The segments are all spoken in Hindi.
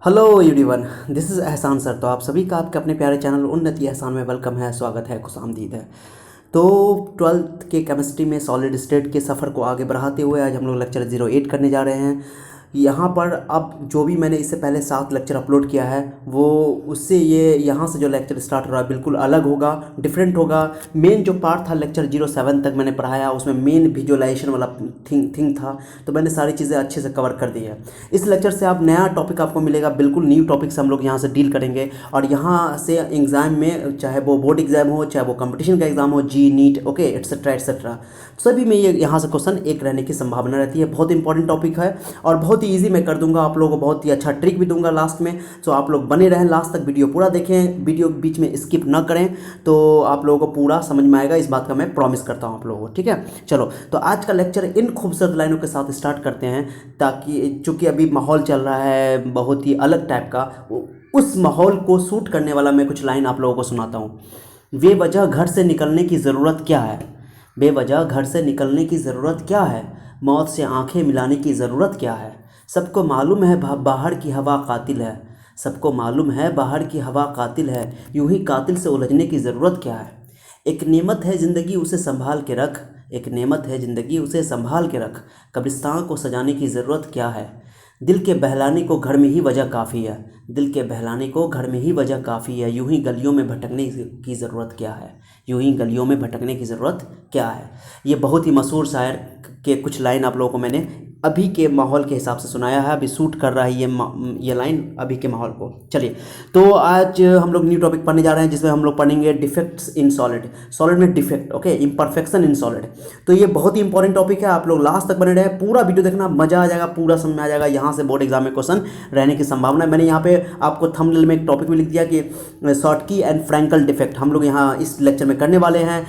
हेलो एवरीवन, दिस इज़ एहसान सर। तो आप सभी का आपके अपने प्यारे चैनल उन्नति एहसान में वेलकम है, स्वागत है, खुशामदीद है। तो ट्वेल्थ के केमिस्ट्री में सॉलिड स्टेट के सफ़र को आगे बढ़ाते हुए आज हम लोग लेक्चर 08 करने जा रहे हैं। यहाँ पर अब जो भी मैंने इससे पहले 7 लेक्चर अपलोड किया है वो उससे ये यहाँ से जो लेक्चर स्टार्ट हो रहा है बिल्कुल अलग होगा, डिफरेंट होगा। मेन जो पार्ट था लेक्चर 07 तक मैंने पढ़ाया, उसमें मेन विजुअलाइजेशन वाला थिंग था, तो मैंने सारी चीज़ें अच्छे से कवर कर दी है। इस लेक्चर से आप नया टॉपिक आपको मिलेगा, बिल्कुल न्यू टॉपिक से हम लोग यहाँ से डील करेंगे। और यहाँ से एग्ज़ाम में, चाहे वो बोर्ड एग्ज़ाम हो, चाहे वो कंपटीशन का एग्ज़ाम हो, जी नीट, ओके, एट्सेट्रा एट्सेट्रा, सभी में ये यहाँ से क्वेश्चन एक रहने की संभावना रहती है। बहुत इंपॉर्टेंट टॉपिक है और बहुत ही ईजी मैं कर दूंगा आप लोगों को, बहुत ही अच्छा ट्रिक भी दूंगा लास्ट में। तो आप लोग बने रहें लास्ट तक, वीडियो पूरा देखें, वीडियो बीच में स्किप ना करें, तो आप लोगों को पूरा समझ में आएगा, इस बात का मैं प्रॉमिस करता हूँ आप लोगों को। ठीक है, चलो तो आज का लेक्चर इन खूबसूरत लाइनों के साथ स्टार्ट करते हैं, ताकि चूँकि अभी माहौल चल रहा है बहुत ही अलग टाइप का, उस माहौल को सूट करने वाला मैं कुछ लाइन आप लोगों को सुनाता हूँ। बेवजह घर से निकलने की ज़रूरत क्या है? बेवजह घर से निकलने की ज़रूरत क्या है? मौत से आंखें मिलाने की ज़रूरत क्या है? सबको मालूम है बाहर की हवा कातिल है। सबको मालूम है बाहर की हवा कातिल है, यूं ही कातिल से उलझने की ज़रूरत क्या है? एक नेमत है ज़िंदगी, उसे संभाल के रख। एक नेमत है ज़िंदगी, उसे संभाल के रख। कब्रिस्तान को सजाने की ज़रूरत क्या है? दिल के बहलाने को घर में ही वजह काफ़ी है। दिल के बहलाने को घर में ही वजह काफ़ी है, यूं ही गलियों में भटकने की ज़रूरत क्या है? यूं ही गलियों में भटकने की ज़रूरत क्या है? ये बहुत ही मशहूर शायर के कुछ लाइन आप लोगों को मैंने अभी के माहौल के हिसाब से सुनाया है। अभी सूट कर रहा है ये लाइन अभी के माहौल को। चलिए, तो आज हम लोग न्यू टॉपिक पढ़ने जा रहे हैं, जिसमें हम लोग पढ़ेंगे डिफेक्ट्स इन सॉलिड। सॉलिड में defect, okay, imperfection in solid. तो ये बहुत ही इंपॉर्टेंट टॉपिक है, आप लोग लास्ट तक बने रहे, पूरा वीडियो देखना, मजा आ जाएगा, पूरा समझ में आ जाएगा। यहाँ से बोर्ड एग्जाम में क्वेश्चन रहने की संभावना है। मैंने यहाँ पे आपको थंबनेल में एक टॉपिक भी लिख दिया कि शॉर्टकी एंड फ्रैंकल डिफेक्ट हम लोग यहाँ इस लेक्चर में करने वाले हैं।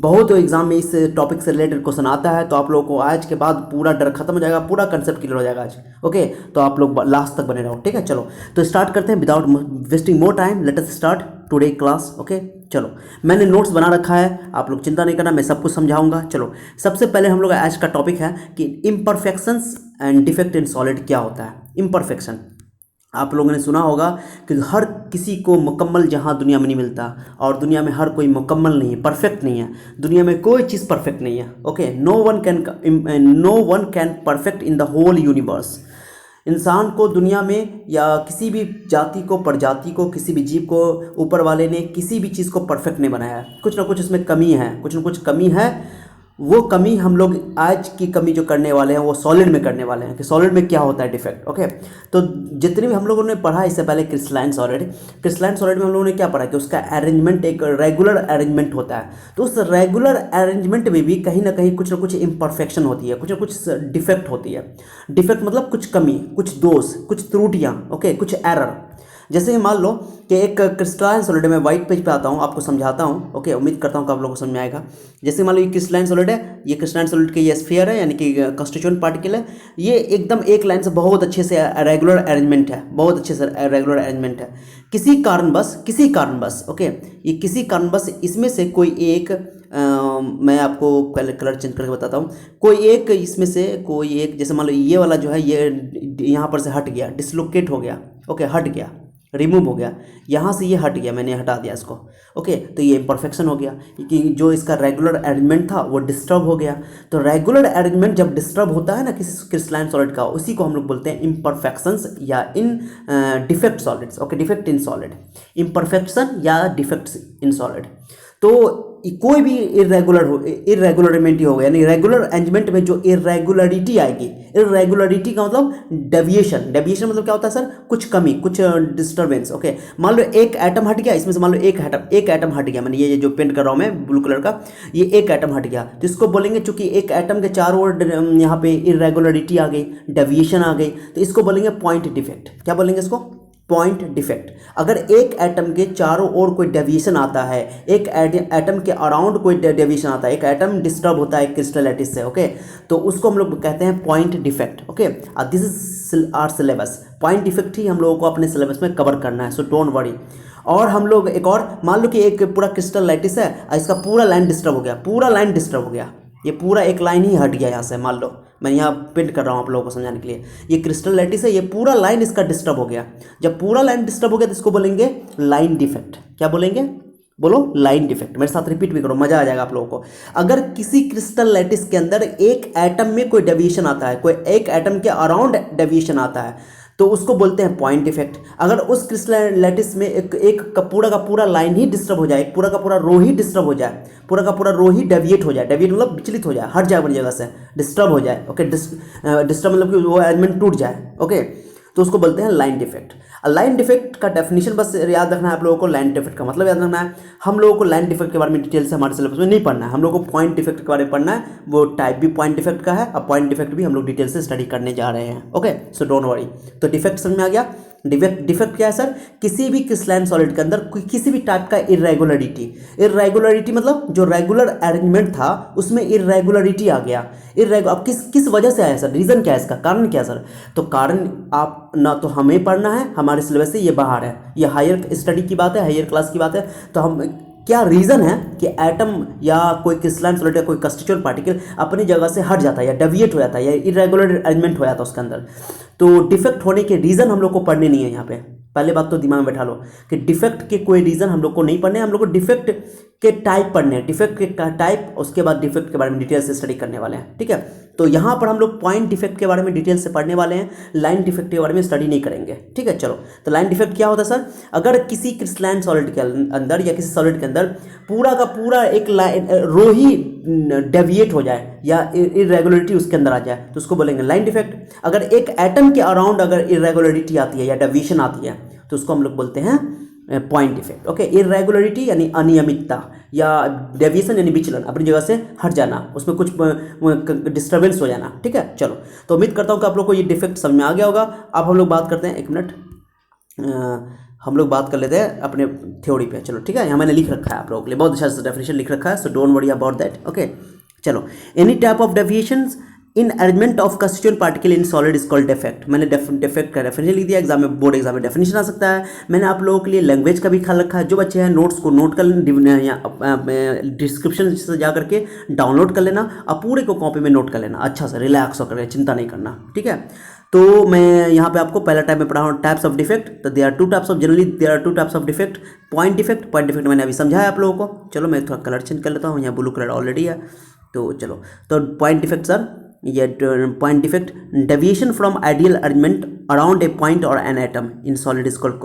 बहुत एग्जाम में इस टॉपिक से रिलेटेड क्वेश्चन आता है, तो आप लोगों को आज के बाद पूरा डर खत्म हो जाएगा, पूरा कंसेप्ट क्लियर हो जाएगा आज। ओके, तो आप लोग लास्ट तक बने रहो। ठीक है, चलो तो स्टार्ट करते हैं without wasting more time. Let us start today class. Okay, चलो मैंने नोट्स बना रखा है, आप लोग चिंता नहीं करना, मैं सब कुछ समझाऊंगा। चलो, सबसे पहले हम लोग आज का टॉपिक है कि imperfections and defect in solid क्या होता है। इम्परफेक्शन, आप लोगों ने सुना होगा कि हर किसी को मुकम्मल जहाँ दुनिया में नहीं मिलता, और दुनिया में हर कोई मुकम्मल नहीं है, परफेक्ट नहीं है। दुनिया में कोई चीज़ परफेक्ट नहीं है। Okay, no one can perfect in the whole universe. इंसान को दुनिया में या किसी भी जाति को, प्रजाति को, किसी भी जीव को ऊपर वाले ने किसी भी चीज़ को परफेक्ट नहीं बनाया है। कुछ ना कुछ इसमें कमी है, कुछ ना कुछ कमी है। वो कमी हम लोग आज की कमी जो करने वाले हैं वो सॉलिड में करने वाले हैं, कि सॉलिड में क्या होता है डिफेक्ट। ओके, तो जितने भी हम लोगों ने पढ़ा इससे पहले क्रिस्टलाइन सॉलिड, क्रिस्टलाइन सॉलिड में हम लोगों ने क्या पढ़ा कि उसका अरेंजमेंट एक रेगुलर अरेंजमेंट होता है। तो उस रेगुलर अरेंजमेंट में भी कहीं ना कहीं कुछ ना कुछ इम्परफेक्शन होती है, कुछ ना कुछ डिफेक्ट होती है। डिफेक्ट मतलब कुछ कमी, कुछ दोष, कुछ त्रुटियाँ, ओके, कुछ एरर। जैसे कि मान लो कि एक क्रिस्टलाइन सॉलिड में वाइट पेज पे आता हूँ, आपको समझाता हूँ। ओके, उम्मीद करता हूँ कि आप लोगों को समझ में आएगा। जैसे मान लो ये क्रिस्टलाइन सॉलिड है, ये क्रिस्टलाइन सॉलिड के ये स्फीयर है, यानी कि कंस्टिट्यूएंट पार्टिकल है। ये एकदम एक लाइन से बहुत अच्छे से रेगुलर अरेंजमेंट है, बहुत अच्छे से रेगुलर अरेंजमेंट है। किसी कारणवश, ओके, ये किसी कारणवश इसमें से कोई एक मैं आपको कलर चेंज करके बताता हूँ। कोई एक इसमें से कोई एक, जैसे मान लो ये वाला जो है ये यहाँ पर से हट गया, डिसलोकेट हो गया, ओके, हट गया, रिमूव हो गया, यहाँ से ये हट गया, मैंने हटा दिया इसको। ओके, तो ये इम्परफेक्शन हो गया कि जो इसका रेगुलर अरेंजमेंट था वो डिस्टर्ब हो गया। तो रेगुलर अरेंजमेंट जब डिस्टर्ब होता है ना किसी क्रिस्टलाइन सॉलिड का, उसी को हम लोग बोलते हैं इम्परफेक्शंस या in defect solids. Okay, defect in solid, imperfection या डिफेक्ट्स इन सॉलिड। तो कोई भी इरेगुलरिटी होगा, यानी रेगुलर अरेंजमेंट में जो इरेगुलरिटी आएगी, इरेगुलरिटी का मतलब डेविएशन। डेविएशन मतलब क्या होता है सर? कुछ कमी, कुछ डिस्टर्बेंस। ओके, मान लो एक एटम हट गया, इसमें से मान लो एक एटम हट गया, मैंने ये जो पेंट कर रहा हूँ मैं ब्लू कलर का, ये एक एटम हट गया, तो इसको बोलेंगे, चूंकि एक एटम के चारों ओर यहाँ पे इरेगुलरिटी आ गई, डेविएशन आ गई, तो इसको बोलेंगे पॉइंट डिफेक्ट। क्या बोलेंगे इसको? Point defect. अगर एक एटम के चारों ओर कोई डेविएशन आता है, एक एटम के अराउंड कोई डेविएशन आता है, एक एटम डिस्टर्ब होता है क्रिस्टल लैटिस से, ओके, तो उसको हम लोग कहते हैं point defect. Okay, this is our syllabus. Point defect ही हम लोगों को अपने सिलेबस में कवर करना है, सो डोंट वरी। और हम लोग एक और मान लो कि एक पूरा क्रिस्टल लैटिस है, इसका पूरा लाइन डिस्टर्ब हो गया, पूरा लाइन डिस्टर्ब हो गया, ये पूरा एक लाइन ही हट गया यहाँ से, मान लो मैं यहाँ प्रिंट कर रहा हूँ आप लोगों को समझाने के लिए। ये क्रिस्टल लैटिस है, ये पूरा लाइन इसका डिस्टर्ब हो गया। जब पूरा लाइन डिस्टर्ब हो गया तो इसको बोलेंगे लाइन डिफेक्ट। क्या बोलेंगे? बोलो, लाइन डिफेक्ट। मेरे साथ रिपीट भी करो, मजा आ जाएगा आप लोगों को। अगर किसी क्रिस्टल लैटिस के अंदर एक एटम में कोई डेविएशन आता है, कोई एक एटम के अराउंड डेविएशन आता है, तो उसको बोलते हैं पॉइंट डिफेक्ट। अगर उस क्रिस्टल लैटिस में एक का पूरा लाइन ही डिस्टर्ब हो जाए, पूरा का पूरा रो ही डिस्टर्ब हो जाए, पूरा का पूरा रो ही डेविएट हो जाए, डेविएट मतलब विचलित हो जाए, हट जाए अपनी जगह से, डिस्टर्ब हो जाए, ओके, डिस्टर्ब मतलब कि वो अरेंजमेंट टूट जाए, ओके, तो उसको बोलते हैं लाइन डिफेक्ट। लाइन डिफेक्ट का डेफिनेशन बस याद रखना है आप लोगों को। लाइन डिफेक्ट का मतलब याद रखना है। हम लोगों को लाइन डिफेक्ट के बारे में डिटेल से हमारे सिलेबस में नहीं पढ़ना है, हम लोग को पॉइंट डिफेक्ट के बारे में पढ़ना है। वो टाइप भी पॉइंट डिफेक्ट का है, अब पॉइंट डिफेक्ट भी हम लोग डिटेल से स्टडी करने जा रहे हैं, ओके, सो डोंट वरी। तो डिफेक्ट समझ में आ गया। डिफेक्ट क्या है सर? किसी भी क्रिस्टलाइन सॉलिड के अंदर किसी भी टाइप का इरेगुलरिटी मतलब जो रेगुलर अरेंजमेंट था उसमें इरेगुलरिटी आ गया। अब किस वजह से आया सर? रीजन क्या है इसका? कारण क्या है सर? तो कारण आप ना तो हमें पढ़ना है, हमारे सिलेबस से ये बाहर है, ये हायर स्टडी की बात है, हायर क्लास की बात है। तो हम क्या रीज़न है कि एटम या कोई क्रिस्टलाइन सॉलिड या कोई कंस्टिट्यूएंट पार्टिकल अपनी जगह से हट जाता है या डेविएट हो जाता है या इरेगुलर अरेंजमेंट हो जाता है उसके अंदर। तो डिफेक्ट होने के रीज़न हम लोग को पढ़ने नहीं है यहाँ पे। पहले बात तो दिमाग में बैठा लो कि डिफेक्ट के कोई रीज़न हम लोग को नहीं पढ़ने, हम लोग को डिफेक्ट के टाइप पढ़ने हैं, डिफेक्ट के टाइप, उसके बाद डिफेक्ट के बारे में डिटेल से स्टडी करने वाले हैं, ठीक है। तो यहाँ पर हम लोग पॉइंट डिफेक्ट के बारे में डिटेल से पढ़ने वाले हैं, लाइन डिफेक्ट के बारे में स्टडी नहीं करेंगे, ठीक है। चलो, तो लाइन डिफेक्ट क्या होता है सर? अगर किसी क्रिस्टलाइन सॉलिड के अंदर या किसी सॉलिड के अंदर पूरा का पूरा एक लाइन रो ही डेविएट हो जाए या इरेगुलरिटी उसके अंदर आ जाए तो उसको बोलेंगे लाइन डिफेक्ट। अगर एक एटम के अराउंड अगर इरेगुलरिटी आती है या डेविएशन आती है तो उसको हम लोग बोलते हैं पॉइंट डिफेक्ट, ओके। इरेगुलरिटी यानी अनियमितता या डेविएशन यानी विचलन, अपनी जगह से हट जाना, उसमें कुछ डिस्टर्बेंस हो जाना, ठीक है। चलो, तो उम्मीद करता हूँ कि आप लोग को ये डिफेक्ट समझ में आ गया होगा। अब हम लोग बात करते हैं, एक मिनट, हम लोग बात कर लेते हैं अपने थ्योरी पे। चलो, ठीक है, यहाँ मैंने लिख रखा है आप लोगों के लिए, बहुत अच्छा डेफिनेशन लिख रखा है, so don't worry about that, okay. चलो, any type of deviations in arrangement of constituent particle in solid is called defect. मैंने डिफेक्ट का डेफिनेशन लिख दिया, एग्जाम में, बोर्ड एग्जाम में डेफिनेशन आ सकता है। मैंने आप लोगों के लिए लैंग्वेज का भी ख्याल रखा है। जो बच्चे हैं नोट्स को नोट कर लेना, डिस्क्रिप्शन से जा करके डाउनलोड कर लेना और पूरे को कॉपी में नोट कर लेना, अच्छा से रिलैक्स होकर, चिंता नहीं करना, ठीक है। तो मैं यहाँ पे आपको पहला टाइप में पढ़ा हूँ टाइप्स ऑफ डिफेक्ट। तो there are two types of defect. Point defect मैंने अभी समझाया आप लोगों को। चलो, मैं थोड़ा कलर चेंज कर लेता हूँ, यहाँ ब्लू कलर ऑलरेडी है। तो चलो, तो पॉइंट डिफेक्ट सर, ये point defect, deviation from ideal arrangement around a point और an atom in solid is called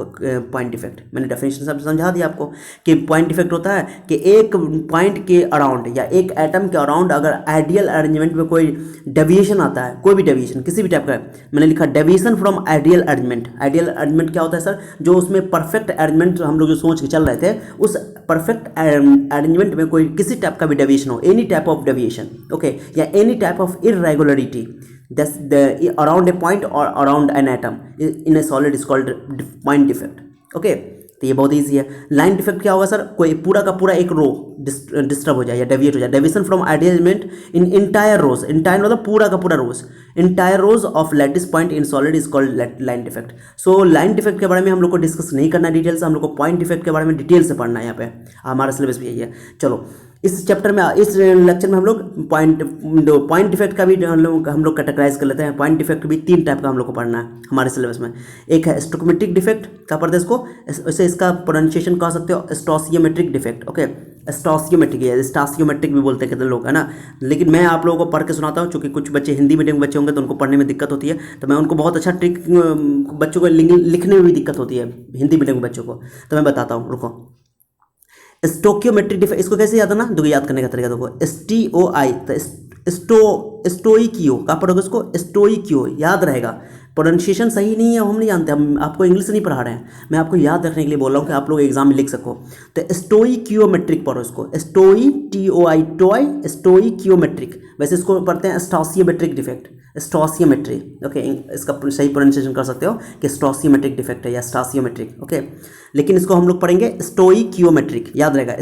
point defect. मैंने डेफिनेशन सब समझा दिया आपको कि पॉइंट डिफेक्ट होता है कि एक पॉइंट के अराउंड या एक एटम के अराउंड अगर आइडियल अरेंजमेंट में कोई डेविएशन आता है, कोई भी डेविएशन किसी भी टाइप का, मैंने लिखा deviation from ideal arrangement. Ideal arrangement क्या होता है सर? जो उसमें परफेक्ट अरेंजमेंट हम लोग जो सोच के चल रहे थे, उस परफेक्ट अरेंजमेंट में कोई किसी टाइप का भी डेविएशन हो, any type of deviation, okay, या any type of irregularity around a point or around an atom in a solid is called point defect, okay। तो ये बहुत ईजी है। लाइन डिफेक्ट क्या होगा सर? कोई पूरा का पूरा एक रो डिस्टर्ब हो जाए या डेविएट हो जाए, deviation from ideal element in entire rows, entire मतलब पूरा का पूरा rows, entire rows of lattice point in solid is called line defect. So line defect के बारे में हम लोग को डिस्कस नहीं करना डिटेल से, हम लोग को पॉइंट डिफेक्ट के बारे में डिटेल से पढ़ना है। यहाँ पे हमारा सिलेबस भी यही है। चलो, इस चैप्टर में, इस लेक्चर में हम लोग पॉइंट डिफेक्ट का भी हम लोग कैटेगराइज कर लेते हैं। पॉइंट डिफेक्ट भी 3 टाइप का हम लोग को पढ़ना है हमारे सिलेबस में। एक है स्टोकियोमेट्रिक डिफेक्ट, क्या पढ़ते हैं इसको? इसे इसका प्रोनाउंसिएशन कह सकते हो स्टोसियोमेट्रिक डिफेक्ट, ओके। स्टोसियोमेट्रिक है, स्टासियोमेट्रिक भी बोलते हैं कितने लोग, है ना। लेकिन मैं आप लोगों को पढ़ के सुनाता हूँ, क्योंकि कुछ बच्चे हिंदी मीडियम के बच्चे होंगे तो उनको पढ़ने में दिक्कत होती है, तो मैं उनको बहुत अच्छा ट्रिक, बच्चों को लिखने में भी दिक्कत होती है हिंदी मीडियम के बच्चों को, तो मैं बताता हूँ, रुको। स्टोकियोमेट्रिक डिफेक्ट, इसको कैसे याद करना? देखो, याद करने का तरीका देखो, STOI, तो स्टोइकियो, कहाँ पढ़ोगे इसको? स्टोइकियो, याद रहेगा। प्रोनाउंसिएशन सही नहीं है, हम नहीं जानते, हम आपको इंग्लिश नहीं पढ़ा रहे हैं, मैं आपको याद रखने के लिए बोल रहा हूँ कि आप लोग एग्जाम में लिख सको। तो स्टोइकियोमेट्रिक पढ़ो इसको, TOI, स्टोइकियोमेट्रिक। वैसे इसको पढ़ते हैं स्टोसियोमेट्रिक डिफेक्ट, स्टोसियोमेट्री, ओके। इसका सही प्रोनाउंसिएशन कर सकते हो कि स्टोसियोमेट्रिक डिफेक्ट है या स्टासियोमेट्रिक, ओके। लेकिन इसको हम लोग पढ़ेंगे स्टोइकियोमेट्रिक, याद रहेगा,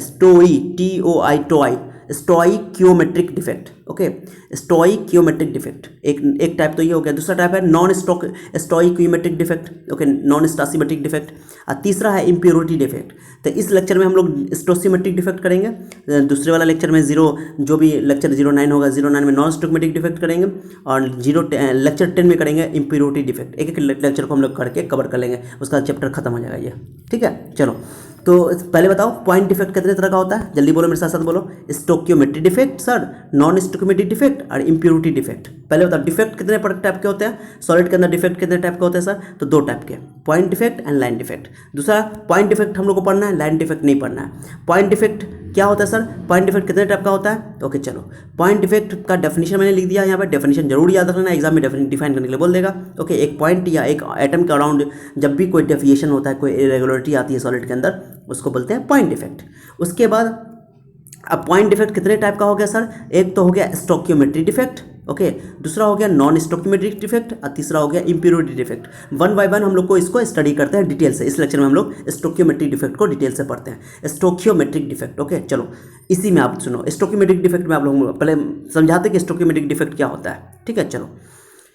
TOI, stoichiometric defect, okay. Stoichiometric defect एक टाइप तो ये हो गया। दूसरा टाइप है non stoichiometric defect, okay, non stoichiometric defect. और तीसरा है इम्प्योरिटी डिफेक्ट। तो इस लेक्चर में हम लोग स्टोसिमेट्रिक डिफेक्ट करेंगे। दूसरे वाला लेक्चर में जो भी लेक्चर 09 होगा 09 में नॉन स्टोइकियोमेट्रिक डिफेक्ट करेंगे, और लेक्चर 10 में करेंगे इम्प्योरिटी डिफेक्ट। एक एक लेक्चर को हम लोग करके कवर कर लेंगे, उसका चैप्टर खत्म हो जाएगा ये, ठीक है। चलो, तो पहले बताओ पॉइंट डिफेक्ट कितने तरह का होता है, जल्दी बोलो मेरे साथ साथ बोलो। स्टोकियोमेट्रिक डिफेक्ट सर, नॉन स्टोकियोमेट्रिक डिफेक्ट और इम्प्योरिटी डिफेक्ट। पहले बताओ डिफेक्ट कितने टाइप के होते हैं, सॉलिड के अंदर डिफेक्ट कितने टाइप के होते हैं सर, तो 2 टाइप के, point defect and line defect. दूसरा पॉइंट डिफेक्ट हम लोग को पढ़ना है, लाइन डिफेक्ट नहीं पढ़ना है। पॉइंट डिफेक्ट क्या होता है सर, पॉइंट डिफेक्ट कितने टाइप का होता है, ओके चलो। पॉइंट डिफेक्ट का डेफिनेशन मैंने लिख दिया यहाँ पे, डेफिनेशन जरूर याद रखना, एग्जाम में डिफाइन करने के लिए बोल देगा, ओके। एक पॉइंट या एक एटम के अराउंड जब भी कोई डेविएशन होता है, कोई इरेगुलरिटी आती है सॉलिड के अंदर, उसको बोलते हैं पॉइंट डिफेक्ट। उसके बाद अब पॉइंट डिफेक्ट कितने टाइप का हो गया सर, एक तो हो गया स्टोकियोमेट्रिक डिफेक्ट, ओके, दूसरा हो गया नॉन स्टोकियोमेट्रिक डिफेक्ट, और तीसरा हो गया इम्प्योरिटी डिफेक्ट। 1 बाय 1 हम लोग को इसको स्टडी करते हैं डिटेल से। इस लेक्चर में हम लोग स्टोकियोमेट्रिक डिफेक्ट को डिटेल से पढ़ते हैं। स्टोकियोमेट्रिक डिफेक्ट, ओके चलो, इसी में आप सुनो। स्टोकियोमेट्रिक डिफेक्ट में आप लोग पहले समझाते हैं कि स्टोकियोमेट्रिक डिफेक्ट क्या होता है, ठीक है। चलो,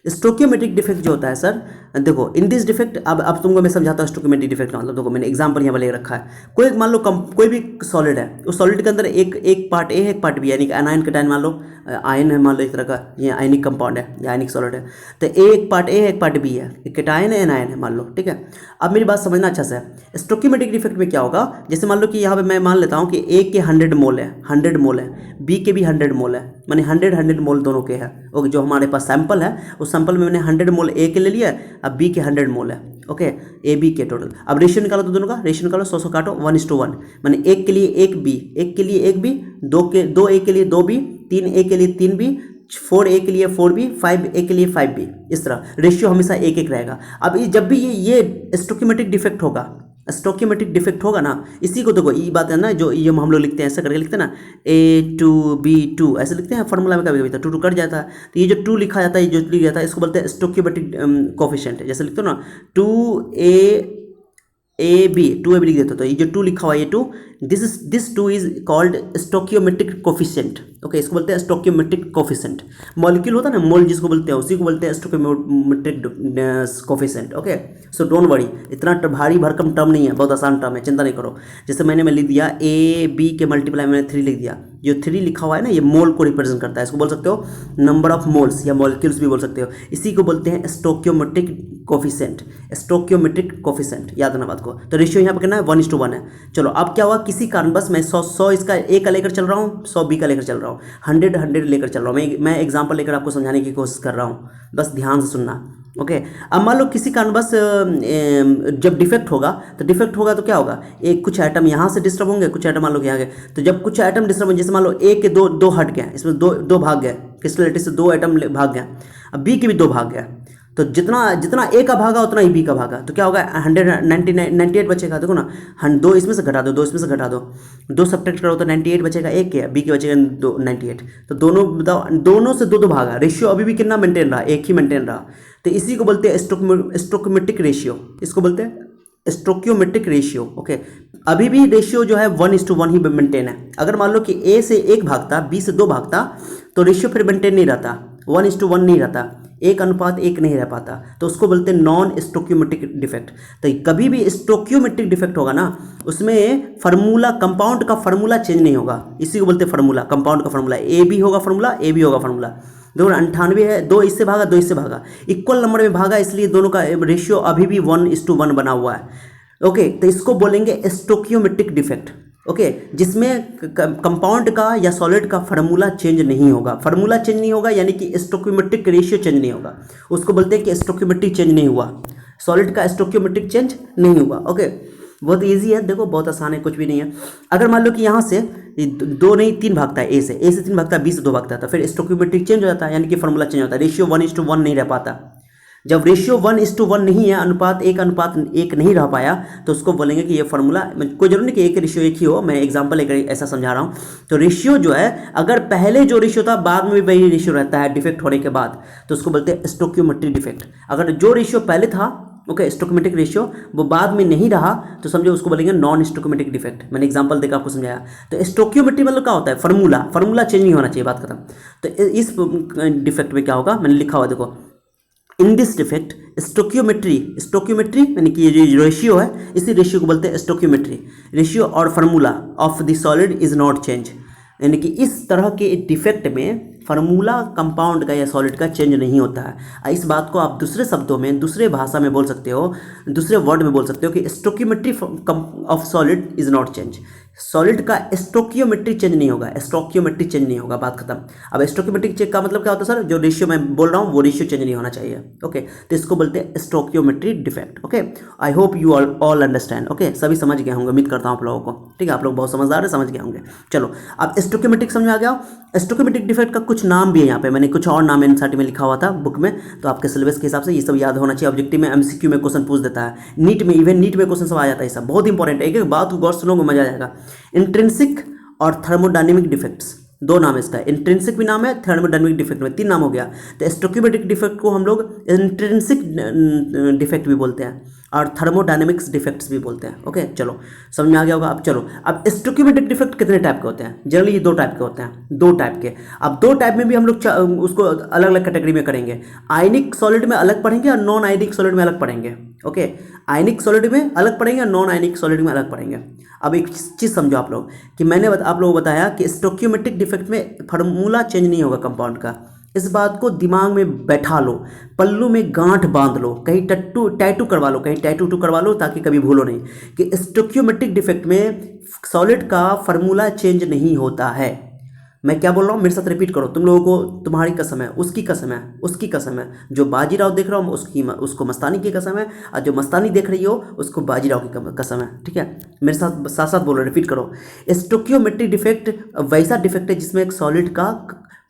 स्टोकियोमेट्रिक डिफेक्ट जो होता है सर, देखो इन दिस डिफेक्ट, अब तुमको मैं समझाता हूँ स्टोकियोमेट्रिक डिफेक्ट का मतलब। देखो मैंने एग्जांपल यहाँ पर ले रखा है, कोई मान लो कोई भी सॉलिड है, उस सॉलिड के अंदर एक पार्ट ए है, एक पार्ट बी, यानी कि एनायन कैटायन मान लो, आयन है मान लो, एक तरह का ये आयनिक कंपाउंड है या आयनिक सॉलिड है। तो एक पार्ट ए है, एक पार्ट बी है, एक कैटायन है, एनायन है मान लो, ठीक है। अब मेरी बात समझना अच्छा से। स्टोकियोमेट्रिक डिफेक्ट में क्या होगा, जैसे मान लो कि यहाँ पे मैं मान लेता हूँ कि ए के 100 मोल है, 100 मोल है, बी के भी 100 मोल है, माने 100 मोल दोनों के हैं। ओके, जो हमारे पास सैंपल है, उस सैंपल में मैंने 100 मोल ए के ले लिया, अब बी के 100 मोल है, ओके, ए बी के टोटल। अब रेशियो निकालो तो दोनों का रेशियो निकालो, 100 काटो, 1:1, माने एक के लिए एक बी, एक के लिए एक बी, दो ए के लिए 2 बी, 3 ए के लिए 3 बी, 4 ए के लिए 4 बी, 5 ए के लिए 5 बी। इस तरह रेशियो हमेशा एक एक रहेगा। अब जब भी ये स्टोकियोमेट्रिक डिफेक्ट होगा, स्टोकियोमेट्रिक डिफेक्ट होगा ना, इसी को देखो, ये बात है ना, जो ये हम लोग लिखते हैं ऐसा करके लिखते हैं ना, A2B2 ऐसे लिखते हैं फॉर्मूला में, कभी कभी तो 2 कट जाता है, तो ये जो 2 लिखा जाता है, ये जो लिखा जाता है, इसको बोलते हैं स्टोकियोमेट्रिक कोफिशिएंट। जैसे लिखते हो ना 2AB लिख देते हो, तो ये जो 2 लिखा हुआ है, ये 2, this 2 is called stoichiometric coefficient, okay, इसको बोलते हैं स्टोकियोमेट्रिक कोफिशिएंट। मॉलिक्यूल होता है ना, मोल जिसको बोलते हैं, उसी को बोलते हैं stoichiometric coefficient, okay. So don't worry, इतना भारी भरकम टर्म नहीं है, बहुत आसान टर्म है, चिंता नहीं करो। जैसे मैंने लिख दिया AB के मल्टीप्लाई मैंने 3 लिख दिया, जो 3 लिखा हुआ है ना, ये मोल को रिप्रेजेंट करता है, इसको बोल सकते हो नंबर ऑफ मोल्स या मॉलिक्यूल्स भी बोल सकते हो। इसी को बोलते हैं स्टोकियोमेट्रिक कोफिशिएंट, स्टोकियोमेट्रिक कोफिशिएंट, याद रखना बात को। तो रेशियो यहाँ पर कितना है, 1:1 है। चलो, अब क्या हुआ, किसी कारणवश मैं 100 इसका ए का लेकर चल रहा हूँ, 100 बी का लेकर चल रहा हूँ, 100 लेकर चल रहा हूँ। मैं एग्जाम्पल लेकर आपको समझाने की कोशिश कर रहा हूँ, बस ध्यान से सुनना, ओके। अब मान लो किसी कारणवश जब डिफेक्ट होगा, तो क्या होगा, एक कुछ आइटम यहाँ से डिस्टर्ब होंगे, कुछ आइटम मान लो यहाँ गए, तो जब कुछ आइटम डिस्टर्ब होंगे, जैसे मान लो ए के दो हट गए, इसमें दो भाग गए, क्रिस्टल से 2 आइटम भाग गए, अब बी के भी 2 भाग गए, तो जितना ए का भागा उतना ही बी का भागा, तो क्या होगा, 198 बचेगा। देखो ना, 2 इसमें से घटा दो, 2 इसमें से घटा दो, 2 सब्ट्रैक्ट करो तो 98 बचेगा, ए के बी के बचेगा 98। तो दोनों बताओ, दोनों से 2 भागा, रेशियो अभी भी कितना मेंटेन रहा, एक ही मेंटेन रहा। तो इसी को बोलते हैं स्टोकियोमेट्रिक रेशियो, इसको बोलते हैं स्टोकियोमेट्रिक रेशियो, ओके। अभी भी रेशियो जो है 1:1 ही मेंटेन है। अगर मान लो कि ए से 1 भागता, बी से 2 भागता, तो रेशियो फिर मेंटेन नहीं रहता, 1:1 नहीं रहता, 1:1 नहीं रह पाता, तो उसको बोलते हैं नॉन स्टोकियोमेट्रिक डिफेक्ट। तो कभी भी स्टोकियोमेट्रिक डिफेक्ट होगा ना, उसमें फार्मूला, कंपाउंड का फार्मूला चेंज नहीं होगा, इसी को बोलते हैं फार्मूला, कंपाउंड का फार्मूला, ए बी होगा फार्मूला, ए बी होगा फार्मूला। देखो 98 है, 2 इससे भागा, 2 इससे भागा, इक्वल नंबर में भागा, इसलिए दोनों का रेशियो अभी भी 1:1 बना हुआ है, ओके। तो इसको बोलेंगे स्टोकियोमेट्रिक डिफेक्ट, ओके, जिसमें कंपाउंड का या सॉलिड का फार्मूला चेंज नहीं होगा, फार्मूला चेंज नहीं होगा, यानी कि स्टोकियोमेट्रिक रेशियो चेंज नहीं होगा, उसको बोलते हैं कि स्टोकियोमेट्रिक चेंज नहीं हुआ, सॉलिड का स्टोकियोमेट्रिक चेंज नहीं हुआ, ओके। बहुत इजी है, देखो बहुत आसान है, कुछ भी नहीं है। अगर मान लो कि यहाँ से 2 नहीं 3 भागता है, ए से 3 भागता है, बी से 2 भागता है, तो फिर स्टोकियोमेट्रिक चेंज हो जाता है, यानी कि फार्मूला चेंज होता है, रेशियो 1:1 नहीं रह पाता। जब रेशियो 1:1 नहीं है, अनुपात 1:1 नहीं रह पाया, तो उसको बोलेंगे कि ये फार्मूला, कोई जरूर नहीं कि एक रेशियो एक ही हो, मैं एग्जांपल लेकर ऐसा समझा रहा हूँ। तो रेशियो जो है, अगर पहले जो रेशियो था बाद में भी वही रेशियो रहता है डिफेक्ट होने के बाद, तो उसको बोलते हैं स्टोकियोमेट्रिक डिफेक्ट। अगर जो रेशियो पहले था ओके, स्टोकियोमेट्रिक रेशियो वो बाद में नहीं रहा तो समझो उसको बोलेंगे नॉन स्टोकियोमेट्रिक डिफेक्ट। मैंने एग्जांपल देकर आपको समझाया। तो स्टोकियोमेट्री मतलब क्या होता है, फार्मूला चेंज नहीं होना चाहिए, बात खत्म। तो इस डिफेक्ट में क्या होगा, मैंने लिखा हुआ देखो, इन दिस डिफेक्ट स्टोकियोमेट्री यानी कि ये जो रेशियो है, इसी रेशियो को बोलते हैं स्टोकियोमेट्री। रेशियो और formula of the solid is not change, यानी कि इस तरह के डिफेक्ट में फार्मूला कंपाउंड का या सॉलिड का चेंज नहीं होता है। इस बात को आप दूसरे शब्दों में, दूसरे भाषा में बोल सकते हो, दूसरे वर्ड में बोल सकते हो कि stoichiometry of solid is not change. Solid का स्टोकियोमेट्री चेंज नहीं होगा, स्टोकियोमेट्री चेंज नहीं होगा, बात खत्म। अब स्टोकियोमेट्रिक चेक का मतलब क्या होता है सर, जो रेशियो मैं बोल रहा हूँ वो रेशियो चेंज नहीं होना चाहिए। ओके, तो इसको बोलते हैं stoichiometry defect. Okay, I hope you all understand. Okay, सभी समझ गए होंगे, उम्मीद करता हूँ आप लोगों को। ठीक है, आप लोग बहुत समझदार है, समझ गए होंगे। चलो, अब स्टोकियोमेट्रिक समझ में आ गया। स्टोकियोमेट्रिक डिफेक्ट का कुछ नाम भी है यहाँ पे, मैंने कुछ और नाम एनसीईआरटी में लिखा हुआ था बुक में, तो आपके सिलेबस के हिसाब से ये सब याद होना चाहिए। ऑब्जेक्टिव में एमसीक्यू में क्वेश्चन पूछ देता है, नीट में, इवन नीट में क्वेश्चन सब आ जाता है। ये सब बहुत इंपॉर्टेंट है, एक एक बात को गौर सुनोगे मजा आ जाएगा। इंट्रिंसिक और थर्मोडायनेमिक डिफेक्ट्स, दो नाम है इसका। इंट्रिंसिक भी नाम है, थर्मोडायनेमिक डिफेक्ट में, तीन नाम हो गया। तो स्टोकियोमेट्रिक डिफेक्ट को हम लोग इंट्रिंसिक डिफेक्ट भी बोलते हैं और थर्मोडायनेमिक्स डिफेक्ट्स भी बोलते हैं। ओके, चलो समझ में आ गया होगा। अब चलो, अब स्टोकियोमेट्रिक डिफेक्ट कितने टाइप के होते हैं? जनरली ये दो टाइप के होते हैं, दो टाइप के। अब दो टाइप में भी हम लोग उसको अलग अलग कैटेगरी में करेंगे। आयनिक सॉलिड में अलग पढ़ेंगे और नॉन आयनिक सॉलिड में अलग पढ़ेंगे। ओके, आयनिक सॉलिड में अलग पढ़ेंगे और नॉन आयनिक सॉलिड में अलग पढ़ेंगे। अब एक चीज़ समझो आप लोग कि मैंने आप लोगों को बताया कि स्टोकियोमेट्रिक डिफेक्ट में फार्मूला चेंज नहीं होगा कंपाउंड का। इस बात को दिमाग में बैठा लो, पल्लू में गांठ बांध लो, कहीं टैटू करवा लो, कहीं टैटू करवा लो, ताकि कभी भूलो नहीं कि स्टोकियोमेट्रिक डिफेक्ट में सॉलिड का फार्मूला चेंज नहीं होता है। मैं क्या बोल रहा हूँ, मेरे साथ रिपीट करो। तुम लोगों को तुम्हारी कसम है, उसकी कसम है, उसकी कसम है। जो बाजीराव देख रहा हूँ उसको मस्तानी की कसम है, और जो मस्तानी देख रही हो उसको बाजीराव की कसम है। ठीक है, मेरे साथ साथ साथ बोलो, रिपीट करो। स्टोकियोमेट्रिक डिफेक्ट वैसा डिफेक्ट है जिसमें एक सॉलिड का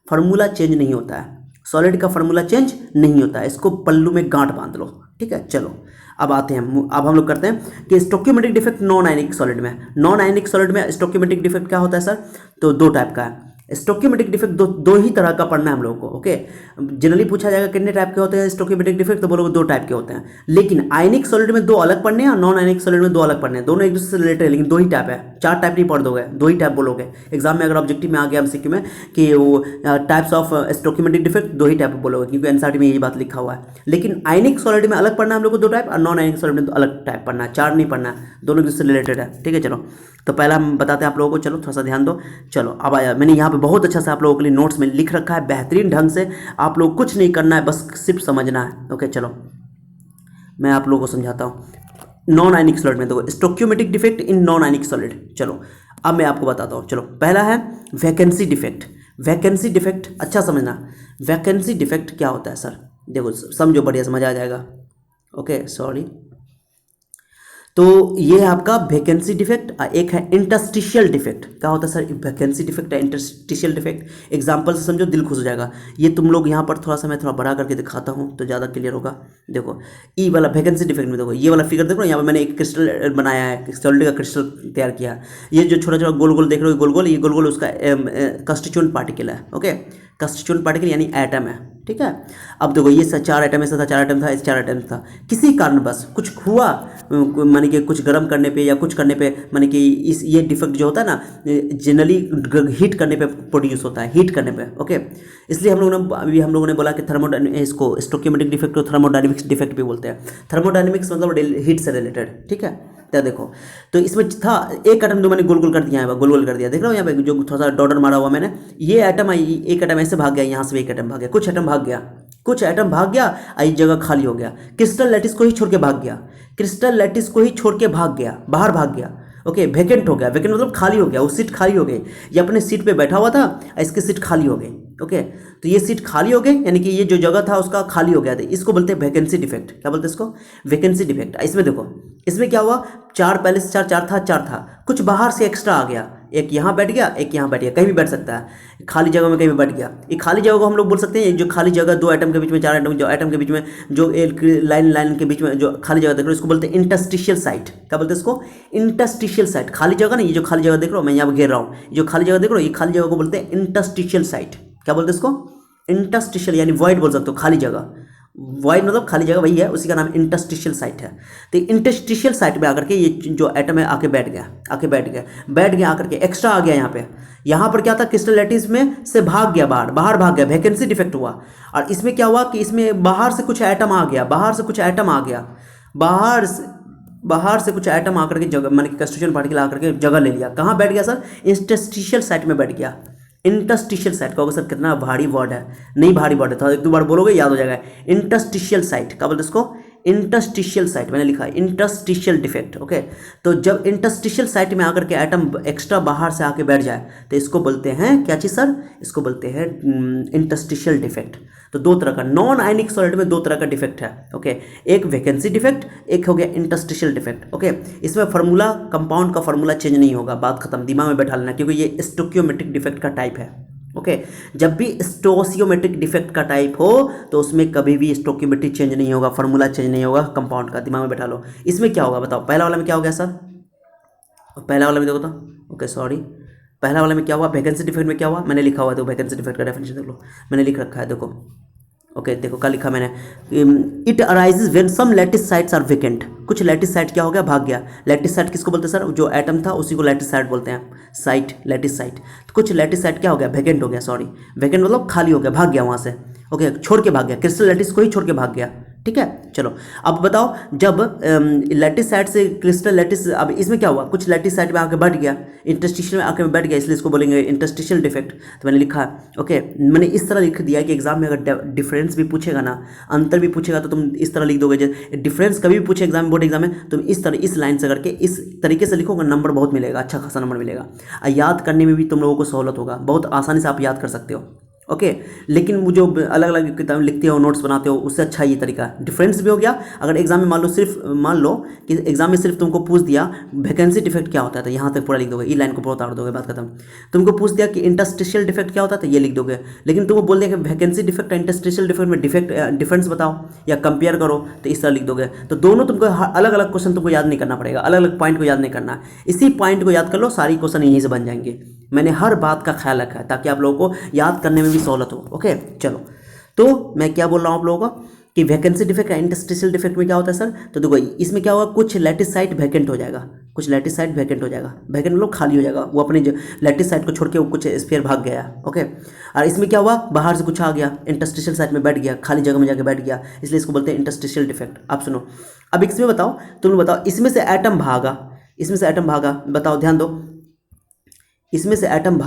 फार्मूला चेंज नहीं होता है, सॉलिड का फार्मूला चेंज नहीं होता है। इसको पल्लू में गांठ बांध लो। ठीक है, चलो अब आते हैं, अब हम लोग करते हैं कि स्टोकियोमेट्रिक डिफेक्ट नॉन आयनिक सॉलिड में। नॉन आयनिक सॉलिड में स्टोकियोमेट्रिक डिफेक्ट क्या होता है सर? तो दो टाइप का है। स्टोकियोमेट्रिक डिफेक्ट दो ही तरह का पढ़ना है हम लोगों को। ओके, जनरली पूछा जाएगा कितने टाइप के होते हैं स्टोकियोमेट्रिक डिफेक्ट, तो बोलोगे दो टाइप के होते हैं। लेकिन आयनिक सॉलिड में दो अलग पढ़ने हैं और नॉन आयनिक सॉलिड में दो अलग पढ़ने हैं। दोनों एक दूसरे से रिलेटेड है, लेकिन दो ही टाइप है, चार टाइप नहीं पढ़ दोगे, दो ही टाइप बोलोगे। एग्जाम में अगर ऑब्जेक्टिव में आ गया एमसीक्यू में कि वो टाइप्स ऑफ स्टोकियोमेट्रिक डिफेक्ट, दो ही टाइप बोलोगे, क्योंकि एनसीईआरटी में यही बात लिखा हुआ है। लेकिन आयनिक सॉलिड में अलग पढ़ना है हम लोग को दो टाइप, और नॉन आयनिक सॉलिड में अलग टाइप पढ़ना है, चार नहीं पढ़ना है, दोनों एक दूसरे से रिलेटेड है। ठीक है, चलो तो पहला हम बताते हैं आप लोगों को, चलो थोड़ा सा ध्यान दो। चलो अब आया, मैंने यहाँ पे बहुत अच्छा से आप लोगों के लिए नोट्स में लिख रखा है बेहतरीन ढंग से। आप लोग कुछ नहीं करना है, बस सिर्फ समझना है। ओके, चलो मैं आप लोगों को समझाता हूँ। नॉन आयनिक सॉलिड में देखो, stoichiometric defect in non ionic solid. चलो अब मैं आपको बताता हूँ। चलो पहला है वैकेंसी डिफेक्ट। वैकेंसी डिफेक्ट अच्छा समझना, वैकेंसी डिफेक्ट क्या होता है सर? देखो समझो, बढ़िया समझ आ जाएगा। Okay, sorry. तो ये है आपका वैकेंसी डिफेक्ट। एक है इंटरस्टिशियल डिफेक्ट। क्या होता है सर? वैकेंसी डिफेक्ट है, इंटरस्टिशियल डिफेक्ट। एग्जांपल से समझो, दिल खुश हो जाएगा। ये तुम लोग यहाँ पर थोड़ा सा मैं थोड़ा बड़ा करके दिखाता हूँ तो ज़्यादा क्लियर होगा। देखो ई वाला वैकेंसी डिफेक्ट में देखो, ये वाला फिगर देखो, यहाँ पर मैंने एक क्रिस्टल बनाया है, सॉलिड का क्रिस्टल तैयार किया है। ये जो छोटा छोटा गोल गोल देख रहे हो, गोल गोल, ये गोल गोल उसका कंस्टिट्यूएंट पार्टिकल है। ओके, कंस्टिट्यूएंट पार्टिकल यानी एटम है। ठीक है, अब देखो ये चार आइटम ऐसा था, चार आइटम था, इस चार आइटम था, किसी कारण बस कुछ हुआ, माने कि कुछ गर्म करने पे या कुछ करने पे, माने कि इस ये डिफेक्ट जो होता है ना, जनरली हीट करने पे प्रोड्यूस होता है, हीट करने पे। ओके, इसलिए हम लोगों ने बोला कि इसको स्टोकियोमेट्रिक डिफेक्ट को थर्मोडायनेमिक्स डिफेक्ट भी बोलते हैं। थर्मोडायनेमिक्स मतलब हीट से रिलेटेड। ठीक है, तो देखो, तो इसमें था एक एटम जो मैंने गोल गोल कर दिया है, गोल गोल कर दिया, देख रहे हो यहाँ पे जो थोड़ा सा डॉटर मारा हुआ मैंने, ये एटम, एक एटम ऐसे भाग गया, यहाँ से एक एटम भाग गया, कुछ एटम भाग गया, कुछ एटम भाग गया, एक जगह खाली हो गया, क्रिस्टल लैटिस को ही छोड़ के भाग गया, क्रिस्टल लैटिस को ही छोड़ के भाग गया, बाहर भाग गया। ओके, वैकेंट हो गया, वैकेंट मतलब खाली हो गया, वो सीट खाली हो गई। ये अपने सीट पे बैठा हुआ था, इसकी सीट खाली हो गई। ओके, तो ये सीट खाली हो गई, यानी कि ये जो जगह था उसका खाली हो गया था, इसको बोलते हैं वैकेंसी डिफेक्ट। क्या बोलते हैं इसको? Vacancy defect. इसमें देखो, इसमें क्या हुआ, चार पहले से चार था, कुछ बाहर से एक्स्ट्रा आ गया, एक यहाँ बैठ गया, एक यहाँ बैठ गया, कहीं भी बैठ सकता है, खाली जगह में कहीं भी बैठ गया। ये खाली जगह को हम लोग बोल सकते हैं, जो खाली जगह दो एटम के बीच में, चार एटम, जो एटम के बीच में, जो एक लाइन के बीच में जो खाली जगह देख रहे हो, इसको बोलते हैं इंटरस्टिशियल साइट। क्या बोलते हैं इसको? Interstitial site. खाली जगह ना, ये जो खाली जगह देख रहे हो, मैं यहाँ पर घेर रहा हूँ, जो खाली जगह देख रहे हो, ये खाली जगह को बोलते हैं इंटरस्टिशियल साइट। क्या बोलते हैं इसको? इंटरस्टिशियल, यानी वॉइड बोल सकते हो, खाली जगह। वाइड मतलब खाली जगह वही है, उसी का नाम इंटरस्टिशियल साइट है। तो इंटरस्टिशियल साइट में आकर के ये जो एटम है आके बैठ गया, आकर के एक्स्ट्रा आ गया यहाँ पे। यहाँ पर क्या था, क्रिस्टल लैटिस में से भाग गया, बाहर भाग गया, वैकेंसी डिफेक्ट हुआ। और इसमें क्या हुआ कि इसमें बाहर से कुछ एटम आ गया, बाहर से कुछ एटम आकर के जगह, माने कंस्टिट्यूशन पार्टिकल आकर के जगह ले लिया। कहाँ बैठ गया सर, इंटरस्टिशियल साइट में बैठ गया। इंटरस्टिशियल साइट कहोगे सर कितना भारी वर्ड है, नहीं भारी वर्ड है, तो एक दो बार बोलोगे याद हो जाएगा। इंटरस्टिशियल साइट क्या बोलते हैं इसको, इंटरस्टिशियल साइट, मैंने लिखा है इंटरस्टिशियल डिफेक्ट। ओके, तो जब इंटरस्टिशियल साइट में आकर के एटम एक्स्ट्रा बाहर से आके बैठ जाए तो इसको बोलते हैं क्या चीज़ सर, इसको बोलते हैं इंटरस्टिशियल डिफेक्ट। तो दो तरह का, नॉन आयनिक सॉलिड में दो तरह का डिफेक्ट है। ओके, एक वैकेंसी डिफेक्ट, एक हो गया इंटरस्टिशियल डिफेक्ट। ओके, इसमें फार्मूला, कंपाउंड का फार्मूला चेंज नहीं होगा, बात खत्म, दिमाग में बैठा लेना, क्योंकि ये स्टोकियोमेट्रिक डिफेक्ट का टाइप है। ओके, जब भी स्टोसियोमेट्रिक डिफेक्ट का टाइप हो तो उसमें कभी भी स्टोकियोमेट्री चेंज नहीं होगा, फार्मूला चेंज नहीं होगा कंपाउंड का, दिमाग में बैठा लो। इसमें क्या होगा बताओ, पहला वाला में क्या हो गया सर, पहला वाला में देखो तो, ओके सॉरी, पहला वाला में क्या हुआ, वैकेंसी डिफेक्ट में क्या हुआ, मैंने लिखा हुआ है, तो वैकेंसी डिफेक्ट का डेफिनेशन देख लो, मैंने लिख रखा है, देखो। ओके देखो क्या लिखा मैंने, it arises when some lattice sites are vacant. कुछ लैटिस साइट क्या हो गया, भाग गया। लैटिस साइट किसको बोलते हैं सर, जो एटम था उसी को लैटिस साइट बोलते हैं, साइट, लैटिस साइट। तो कुछ लैटिस साइट क्या हो गया, वेकेंट हो गया, सॉरी वेकेंट मतलब खाली हो गया, भाग गया वहाँ से। ओके, छोड़ के भाग गया, क्रिस्टल लैटिस को ही छोड़ के भाग गया। ठीक है, चलो अब बताओ, जब लैटिस साइट से क्रिस्टल लैटिस, अब इसमें क्या हुआ, कुछ लैटिस साइट में आके बैठ गया, इंटरस्टिशियल में आके बैठ गया, इसलिए इसको बोलेंगे इंटरस्टिशियल डिफेक्ट। तो मैंने लिखा है, ओके, मैंने इस तरह लिख दिया कि एग्जाम में अगर डिफरेंस भी पूछेगा ना, अंतर भी पूछेगा, तो तुम इस तरह लिख दोगे। जैसे डिफरेंस कभी भी पूछे एग्जाम, बोर्ड एग्जाम में, तुम इस तरह, इस लाइन से करके इस तरीके से लिखोगे, नंबर बहुत मिलेगा, अच्छा खासा नंबर मिलेगा। याद करने में भी तुम लोगों को सहूलत होगा, बहुत आसानी से आप याद कर सकते हो। ओके, लेकिन वो जो अलग अलग किताब लिखते हो, नोट्स बनाते हो, उससे अच्छा ये तरीका डिफरेंस भी हो गया। अगर एग्जाम में मान लो कि एग्जाम में सिर्फ तुमको पूछ दिया वैकेंसी डिफेक्ट क्या होता है, तो यहाँ तक पूरा लिख दोगे, ई लाइन को पूरा उतार दोगे, बात खत्म। तुमको पूछ दिया कि इंटरस्टिशियल डिफेक्ट क्या होता है, तो ये लिख दोगे। लेकिन तुमको बोल दिया कि वैकेंसी डिफेक्ट और इंटरस्टिशियल डिफेक्ट में डिफरेंस बताओ या कंपेयर करो, तो इस तरह लिख दोगे। तो दोनों तुमको अलग अलग क्वेश्चन तुमको याद नहीं करना पड़ेगा, अलग अलग पॉइंट को याद नहीं करना, इसी पॉइंट को याद कर लो, सारी क्वेश्चन यहीं से बन जाएंगे। मैंने हर बात का ख्याल रखा है ताकि आप लोगों को याद करने में भी सहूलत हो। ओके चलो, तो मैं क्या बोल रहा हूँ आप लोगों को कि वैकेंसी डिफेक्ट या इंटरस्टिशियल डिफेक्ट में क्या होता है सर, तो देखो इसमें क्या होगा, कुछ लैटिस साइट वैकेंट हो जाएगा, कुछ लैटिस साइट वैकेंट हो जाएगा, वैकेंट मतलब खाली हो जाएगा, वो अपने लैटिस साइट को छोड़ के वो कुछ स्फीयर भाग गया। ओके, और इसमें क्या हुआ, बाहर से कुछ आ गया, इंटरस्टिशियल साइट में बैठ गया, खाली जगह में जाके बैठ गया, इसलिए इसको बोलते हैं इंटरस्टिशियल डिफेक्ट। आप सुनो, अब इसमें बताओ, तुम बताओ, इसमें से एटम भागा, बताओ ध्यान दो, इसमें से एटम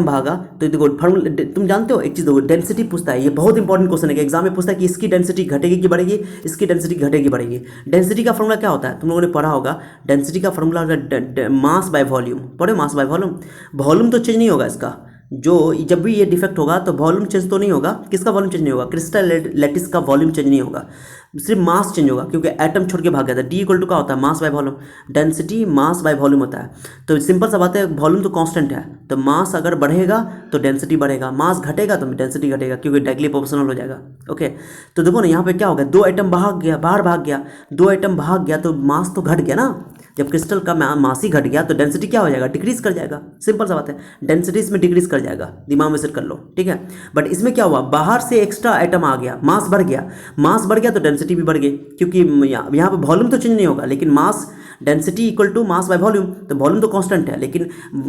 भागा, तो देखो फॉर्मूला तुम जानते हो, एक चीज़ देखो, डेंसिटी पूछता है, ये बहुत इंपॉर्टेंट क्वेश्चन है कि एग्जाम में पूछता है कि इसकी डेंसिटी घटेगी कि बढ़ेगी, इसकी डेंसिटी घटेगी बढ़ेगी। डेंसिटी का फॉर्मूला क्या होता है, तुम लोगों ने पढ़ा होगा, डेंसिटी का फॉर्मूला होगा मास बाय वॉल्यूम, पढ़े, मास बाय वॉल्यूम। वॉल्यूम तो चेंज नहीं होगा इसका, जो जब भी ये डिफेक्ट होगा तो वॉल्यूम चेंज तो नहीं होगा, किसका वॉल्यूम चेंज नहीं होगा, क्रिस्टल लैटिस का वॉल्यूम चेंज नहीं होगा, सिर्फ मास चेंज होगा, क्योंकि एटम छोड़ के भाग गया था। डी इक्वल टू क्या होता है, मास by volume, density mass by volume होता है। तो सिंपल सा बात है, वॉल्यूम तो कांस्टेंट है, तो मास अगर बढ़ेगा तो डेंसिटी बढ़ेगा, मास घटेगा तो डेंसिटी घटेगा, क्योंकि डायरेक्टली प्रोपोर्शनल हो जाएगा। ओके, तो देखो ना यहाँ पे क्या हो गया, दो आइटम बाहर भाग गया, दो आइटम भाग गया तो मास तो घट गया ना। जब क्रिस्टल का मास ही घट गया तो डेंसिटी क्या हो जाएगा, डिक्रीज कर जाएगा, सिंपल सा बात है, डेंसिटी इसमें डिक्रीज कर जाएगा, दिमाग में सेट कर लो, ठीक है। बट इसमें क्या हुआ, बाहर से एक्स्ट्रा आइटम आ गया, मास बढ़ गया तो डेंसिटी भी बढ़ गई, क्योंकि यहाँ पे वॉल्यूम तो चेंज नहीं होगा, लेकिन mass, density equal to mass by volume, तो वॉल्यूम तो कांस्टेंट है, लेकिन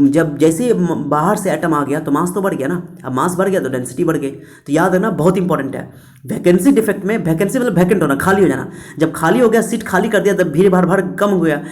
जब जैसे बाहर से एटम आ गया तो मास तो बढ़ गया ना, अब मास बढ़ गया तो डेंसिटी बढ़ गई। तो याद रखना, बहुत इंपॉर्टेंट है। वैकेंसी डिफेक्ट में, वैकेंसी मतलब वैकेंट होना, खाली हो जाना, जब खाली हो गया, सीट खाली कर दिया, तब भीड़ भाड़ कम हो गया,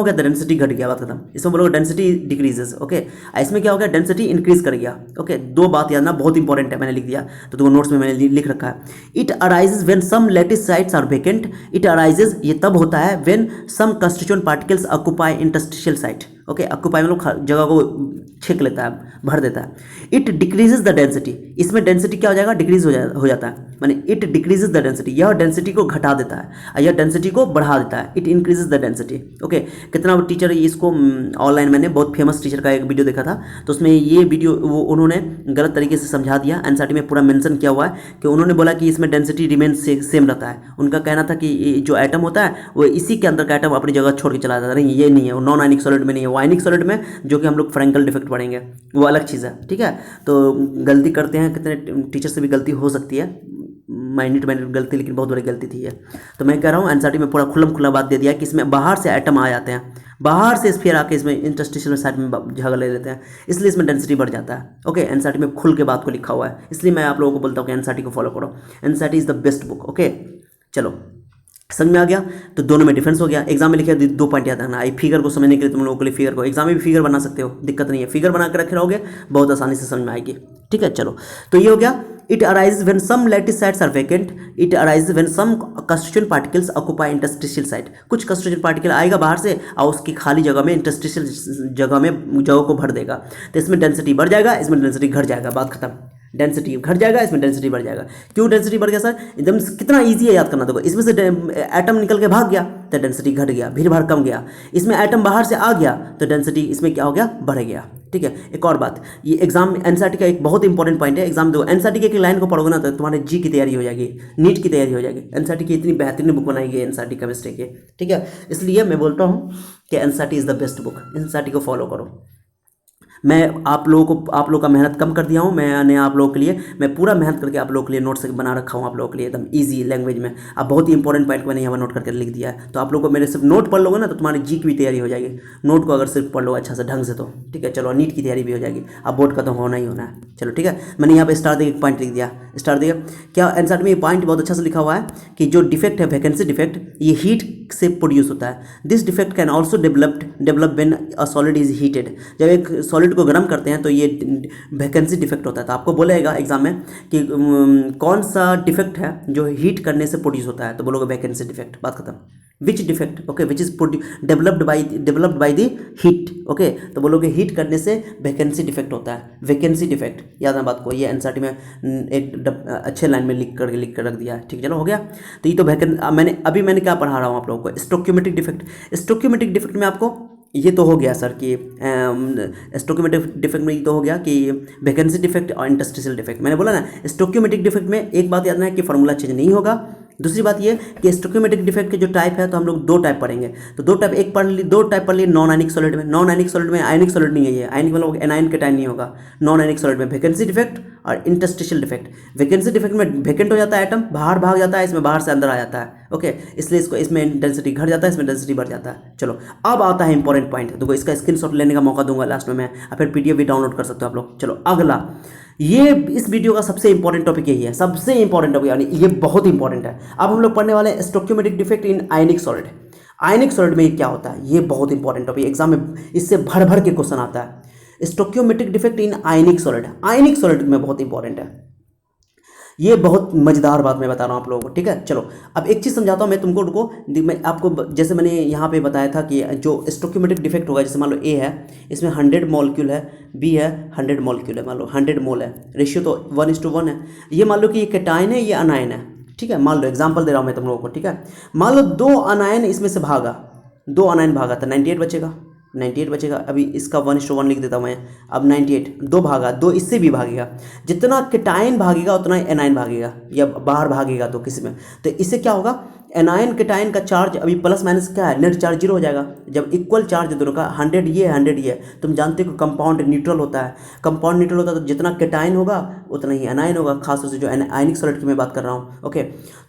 तो डेंसिटी घट गया, बात खत्म। इसमें बोलोगे डेंसिटी डिक्रीजेस। ओके, इसमें क्या हो गया, डेंसिटी इंक्रीज कर गया। ओके, दो बात याद ना, बहुत इंपॉर्टेंट है, मैंने लिख दिया, तो दो नोट्स में मैंने लिख रखा है। It arises when some lattice sites are vacant, it arises ये तब होता है when some constituent particles occupy interstitial site. Okay, occupy मतलब जगह को छेक लेता है, भर देता है। इट डिक्रीजेज द डेंसिटी, इसमें डेंसिटी क्या हो जाएगा, डिक्रीज हो जाता है, माने इट डिक्रीजेज द डेंसिटी, यह डेंसिटी को घटा देता है और यह डेंसिटी को बढ़ा देता है, it increases the density. Okay, कितना टीचर इसको ऑनलाइन, मैंने बहुत फेमस टीचर का एक वीडियो देखा था, तो उसमें ये वीडियो वो उन्होंने गलत तरीके से समझा दिया, एनसीईआरटी में पूरा मेंशन किया हुआ है कि उन्होंने बोला कि इसमें डेंसिटी रिमेन सेम रहता है। उनका कहना था कि जो एटम होता है वो इसी के अंदर का एटम अपनी जगह छोड़ के चला जाता है, नहीं ये नहीं है, वो नॉन आयनिक सॉलिड में नहीं है, वो आयनिक सॉलिड में, जो कि हम लोग फ्रैंकल डिफेक्ट पढ़ेंगे, वो अलग चीज़ है, ठीक है। तो गलती करते हैं, कितने टीचर से भी गलती हो सकती है, माइन्यूट माइन्यूट गलती, लेकिन बहुत बड़ी गलती थी ये। तो मैं कह रहा हूँ एनसीईआरटी में पूरा खुल्लम खुल्ला बात दे दिया कि इसमें बाहर से एटम आ जाते हैं, बाहर से स्फीयर आके इसमें इंटरस्टिशियल साइड में जगह ले लेते हैं, इसलिए इसमें डेंसिटी बढ़ जाता है। ओके, एनसीईआरटी में खुल के बात को लिखा हुआ है, इसलिए मैं आप लोगों को बोलता हूँ कि एनसीईआरटी को फॉलो करो। NCERT is the best book. Okay चलो, समझ में आ गया। तो दोनों में डिफरेंस हो गया। एग्जाम में लिखे 2 पॉइंट याद रखना। आई फिगर को समझने के लिए तुम लोगों के लिए फिगर को एग्जाम में भी फिगर बना सकते हो, दिक्कत नहीं है, फिगर बना के रखे रहोगे बहुत आसानी से समझ में आएगी। ठीक है चलो, तो ये हो गया। It arise when some lattice sites are vacant, it arise when some constituent particles occupy interstitial site. कुछ कंस्टिट्यूएंट पार्टिकल आएगा बाहर से और उसकी खाली जगह में इंटरस्टिशियल जगह को भर देगा, तो इसमें डेंसिटी बढ़ जाएगा, इसमें डेंसिटी घट जाएगा, बात खत्म। डेंसिटी घट जाएगा, इसमें डेंसिटी बढ़ जाएगा। क्यों डेंसिटी बढ़ गया सर? एकदम कितना इजी है याद करना। देखो, इसमें से एटम निकल के भाग गया तो डेंसिटी घट गया, भीड़ भाड़ कम गया। इसमें एटम बाहर से आ गया तो डेंसिटी इसमें क्या हो गया? बढ़ गया। ठीक है, एक और बात, ये एग्जाम एनसीईआरटी का एक बहुत इंपॉर्टेंट पॉइंट है। एग्जाम दो एनसीईआरटी के एक लाइन को पढ़ोगे ना तो तुम्हारे जी की तैयारी हो जाएगी, नीट की तैयारी हो जाएगी। एनसीईआरटी की इतनी बेहतरीन बुक बनाई गई है एनसीईआरटी केमिस्ट्री की। ठीक है, इसलिए मैं बोलता हूँ कि NCERT is the best book. NCERT को फॉलो करो। मैं आप लोगों का मेहनत कम कर दिया हूँ। मैंने आप लोगों के लिए, मैं पूरा मेहनत करके आप लोगों के लिए नोट्स बना रखा हूँ आप लोगों के लिए एकदम इजी लैंग्वेज में। अब बहुत ही इंपॉर्टेंट पॉइंट मैंने यहाँ नोट करके लिख दिया है, तो आप लोगों को मेरे सिर्फ नोट पढ़ लोगे ना तो तुम्हारी जी की भी तैयारी हो जाएगी। नोट को अगर सिर्फ पढ़ लो अच्छा से ढंग से तो ठीक है चलो, नीट की तैयारी भी हो जाएगी। अब बोर्ड का तो होना ही होना है। चलो ठीक है, मैंने यहाँ पे स्टार देके एक पॉइंट लिख दिया। स्टार देगा क्या? एनसीईआरटी में ये पॉइंट बहुत अच्छा से लिखा हुआ है कि जो डिफेक्ट है, वैकेंसी डिफेक्ट, ये हीट से प्रोड्यूस होता है। This defect can also develop when a solid is heated. जब एक सॉलिड को गर्म करते हैं तो ये वैकेंसी डिफेक्ट होता है। तो आपको बोलेगा एग्जाम में कि कौन सा डिफेक्ट है जो हीट करने से प्रोड्यूस होता है, तो बोलोगे वैकेंसी डिफेक्ट, बात खत्म। Which defect? Okay, which is developed by the heat. Okay, तो बोलोगे हीट करने से वैकेंसी डिफेक्ट होता है, वैकेंसी डिफेक्ट। याद है बात को, ये एनसीईआरटी में एक अच्छे लाइन में लिख कर रख दिया है। ठीक चलो, हो गया। तो ये तो मैंने क्या पढ़ा रहा हूँ आप लोगों को? Stoichiometric defect. स्टोक्योमेट्रिक डिफेक्ट में आपको ये तो हो गया सर कि स्टोक्योमेट्रिक डिफेक्ट में ये तो हो गया कि वैकेंसी डिफेक्ट और इंटरस्टिशियल डिफेक्ट। मैंने बोला ना, स्टोक्योमेट्रिक डिफेक्ट में एक बात याद रखना है कि फार्मूला चेंज नहीं होगा। दूसरी बात ये कि स्टोक्योमेट्रिक डिफेक्ट के जो टाइप है तो हम लोग 2 टाइप पढ़ेंगे। तो 2 टाइप पढ़ लिए नॉन आयनिक सॉलिड में। नॉन आयनिक सॉलिड में आयनिक सॉलिड नहीं है ये, आयनिक मतलब एनायन के टाइम नहीं होगा। नॉन आयनिक सॉलिड में वैकेंसी डिफेक्ट और इंटरस्टिशियल डिफेक्ट। वैकेंसी डिफेक्ट में वैकेंट हो जाता है एटम, बाहर भाग जाता है, इसमें बाहर से अंदर आ जाता है। ओके, इसलिए इसमें डेंसिटी घट जाता है, इसमें डेंसिटी बढ़ जाता है। चलो, अब आता है इंपॉर्टेंट पॉइंट। देखो, इसका स्क्रीनशॉट लेने का मौका दूंगा लास्ट में मैं, और फिर पीडीएफ भी डाउनलोड कर सकते हो आप लोग। चलो अगला, ये इस वीडियो का सबसे इंपॉर्टेंट टॉपिक यही है, सबसे इंपॉर्टेंट टॉपिक, यानी ये बहुत इंपॉर्टेंट है। अब हम लोग पढ़ने वाले हैं stoichiometric defect in ionic solid. Ionic solid में ये क्या होता है? ये बहुत इंपॉर्टेंट टॉपिक, एग्जाम में इससे भर भर के क्वेश्चन आता है। Stoichiometric defect in ionic solid, ionic solid में बहुत इंपॉर्टेंट है। ये बहुत मजेदार बात मैं बता रहा हूँ आप लोगों को। ठीक है चलो, अब एक चीज़ समझाता हूँ मैं तुमको, रुको। मैं आपको जैसे मैंने यहाँ पे बताया था कि जो स्टोक्योमेट्रिक डिफेक्ट होगा, जैसे मान लो ए है, इसमें 100 मॉलिक्यूल है, बी है 100 मॉलिक्यूल है, मान लो 100 मोल है, रेशियो तो 1:1 है। ये मान लो कि ये कैटायन है, ये अनायन है। ठीक है, मान लो एग्जाम्पल दे रहा हूँ मैं तुम लोगों को। ठीक है, मान लो 2 अनायन इसमें से भागा, 2 अनायन भागा तो 98 बचेगा, 98 बचेगा। अभी इसका 1:1 लिख देता हूँ मैं। अब 98 2 भागा, 2 इससे भी भागेगा। जितना कैटायन भागेगा उतना ही एनायन भागेगा, या बाहर भागेगा तो किसी में। तो इससे क्या होगा? एनायन कैटायन का चार्ज अभी प्लस माइनस क्या है, नेट चार्ज 0 हो जाएगा। जब इक्वल चार्ज दोनों का 100 ये 100 ये, तुम जानते हो कंपाउंड न्यूट्रल होता है। कंपाउंड न्यूट्रल होता है तो जितना कैटायन होगा उतना ही एनायन होगा, खासतौर से जो आयनिक सॉलिड की मैं बात कर रहा हूँ। ओके,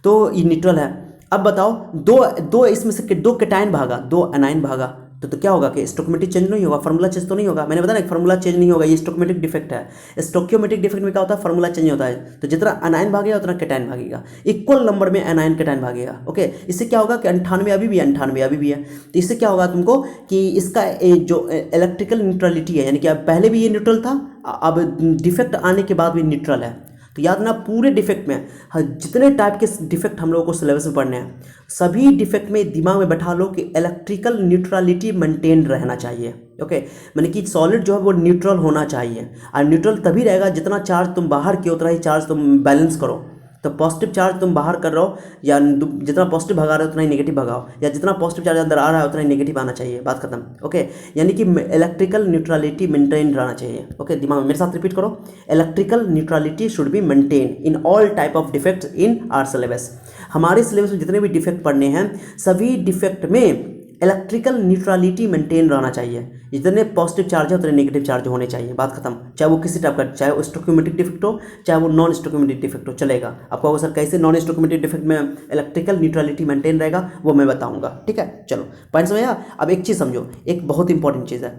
तो ये न्यूट्रल है। अब बताओ, दो इसमें से 2 कैटायन भागा, 2 एनायन भागा, तो क्या होगा कि स्टोक्योमेट्रिक चेंज नहीं होगा, फार्मूला चेंज तो नहीं होगा। मैंने बताया ना, फार्मूला चेंज नहीं होगा, ये स्टोक्योमेट्रिक डिफेक्ट है। स्टोक्योमेट्रिक डिफेक्ट में क्या होता है? फार्मूला चेंज होता है। तो जितना अनायन भागेगा उतना कैटायन भागेगा, इक्वल नंबर में अनायन कैटायन भागेगा। ओके, इससे क्या होगा कि 98 अभी भी है, 98 अभी भी है। तो इससे क्या होगा तुमको कि इसका जो इलेक्ट्रिकल न्यूट्रलिटी है, यानी कि पहले भी ये न्यूट्रल था, अब डिफेक्ट आने के बाद भी न्यूट्रल है। तो याद ना, पूरे डिफेक्ट में जितने टाइप के डिफेक्ट हम लोगों को सिलेबस में पढ़ने हैं, सभी डिफेक्ट में दिमाग में बैठा लो कि इलेक्ट्रिकल न्यूट्रलिटी मेंटेन रहना चाहिए। ओके, माने कि सॉलिड जो है वो न्यूट्रल होना चाहिए, और न्यूट्रल तभी रहेगा जितना चार्ज तुम बाहर किए उतना ही चार्ज तुम बैलेंस करो। तो पॉजिटिव चार्ज तुम बाहर कर रहे हो, या जितना पॉजिटिव भगा रहे हो उतना ही नेगेटिव भगाओ, या जितना पॉजिटिव चार्ज अंदर आ रहा है उतना ही नेगेटिव आना चाहिए, बात खत्म। ओके, यानी कि इलेक्ट्रिकल न्यूट्रलिटी मेंटेन रहना चाहिए। ओके, दिमाग में मेरे साथ रिपीट करो, electrical neutrality should be maintain in all type of defects in our syllabus. हमारे सिलेबस में जितने भी डिफेक्ट पढ़ने हैं, सभी डिफेक्ट में इलेक्ट्रिकल न्यूट्रलिटी मेंटेन रहना चाहिए, जितने पॉजिटिव चार्ज है उतने नेगेटिव चार्ज होने चाहिए, बात खत्म। चाहे वो किसी टाइप का, चाहे वो स्टोक्योमेट्रिक डिफेक्ट हो, चाहे वो नॉन स्टोक्योमेट्रिक डिफेक्ट हो, चलेगा। आपको सर कैसे नॉन स्टोक्योमेट्रिक डिफेक्ट में इलेक्ट्रिकल न्यूट्रलिटी मेंटेन रहेगा वो मैं बताऊंगा, ठीक है। चलो पॉइंट समझ आया। अब एक चीज़ समझो, एक बहुत इंपॉर्टेंट चीज़ है।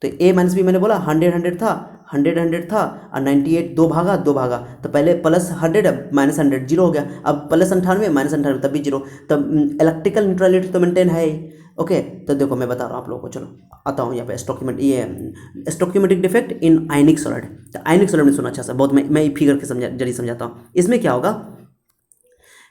तो ए माइनस बी मैंने बोला 100 था, 100 था और 98 दो भागा, तो पहले प्लस 100 माइनस 100 जीरो हो गया। अब प्लस 98 माइनस 98 तब भी जीरो, तब इलेक्ट्रिकल न्यूट्रलिटी तो मेंटेन है ही। ओके, तो देखो मैं बता रहा हूँ आप लोगों को, चलो आता हूँ यहाँ पे stoichiometric defect in ionic solid. तो आयनिक सॉलिड में सुना अच्छा सा बहुत, मैं फिगर के जरिए समझाता हूँ। इसमें क्या होगा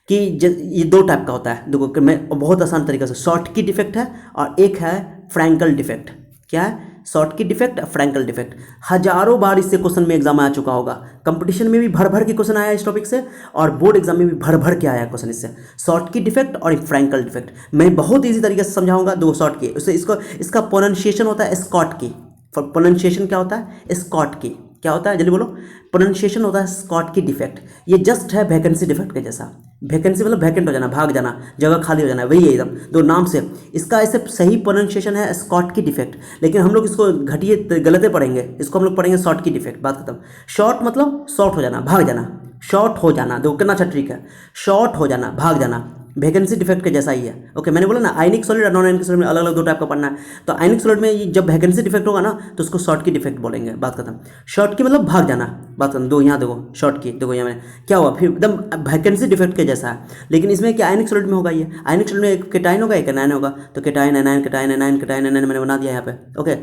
कि ये दो टाइप का होता है, देखो मैं बहुत आसान तरीके से, शॉर्ट की डिफेक्ट है और एक है फ्रैंकल डिफेक्ट। क्या है? शॉर्ट की डिफेक्ट, फ्रैंकल डिफेक्ट। हजारों बार इससे क्वेश्चन में एग्जाम आ चुका होगा, कंपटीशन में भी भर भर के क्वेश्चन आया इस टॉपिक से, और बोर्ड एग्जाम में भी भर भर के आया क्वेश्चन इससे। शॉर्ट की डिफेक्ट और फ्रैंकल डिफेक्ट मैं बहुत ईजी तरीके से समझाऊंगा। दो शॉर्ट की, उससे इसका प्रोनाउंसिएशन होता है स्कॉट की। प्रोनाउंसिएशन क्या होता है? स्कॉट की। क्या होता है जल्दी बोलो? प्रोनाउंसिएशन होता है स्कॉट की डिफेक्ट। ये जस्ट है वैकेंसी डिफेक्ट के जैसा। वैकेंसी मतलब वैकेंट हो जाना, भाग जाना, जगह खाली हो जाना, वही है एकदम दो नाम से। इसका ऐसे सही प्रोनाउंसिएशन है स्कॉट की डिफेक्ट, लेकिन हम लोग इसको घटिए गलते पढ़ेंगे, इसको हम लोग पढ़ेंगे शॉर्ट की डिफेक्ट, बात खत्म। शॉर्ट मतलब शॉर्ट हो जाना, भाग जाना, शॉर्ट हो जाना। देखो कितना अच्छा ट्रिक है, शॉर्ट हो जाना, भाग जाना, वैकेंसी डिफेक्ट के जैसा ही है। ओके, मैंने बोला ना आयनिक सॉलिड और नॉन आयनिक सॉलिड में अलग अलग दो टाइप का पढ़ना है। तो आयनिक सॉलिड में जब वैकेंसी डिफेक्ट होगा ना तो उसको शॉर्ट की डिफेक्ट बोलेंगे, बात खत्म। शॉर्ट की मतलब भाग जाना, बात खत्म। दो यहाँ देखो शॉर्ट की, देखो यहाँ में क्या हुआ, फिर एकदम वैकेंसी डिफेक्ट के जैसा है। लेकिन इसमें क्या आयनिक सॉलिड में होगा, ये आयनिक सॉलिड में एक केटाइन होगा एक एनायन होगा। तो cation anion cation anion cation anion मैंने बना दिया यहाँ पे। ओके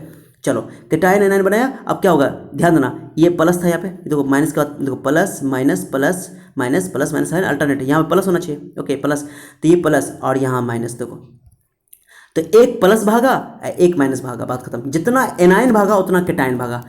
चलो, केटाइन एनायन बनाया। अब क्या होगा, ध्यान देना, ये प्लस था यहाँ पे, देखो माइनस के बाद देखो plus minus plus minus plus minus है अल्टरनेट, यहाँ पे प्लस होना चाहिए। ओके प्लस, तो ये प्लस और यहाँ माइनस, देखो तो एक प्लस भागा एक माइनस भागा, बात खत्म। जितना एनायन भागा उतना केटाइन भागा,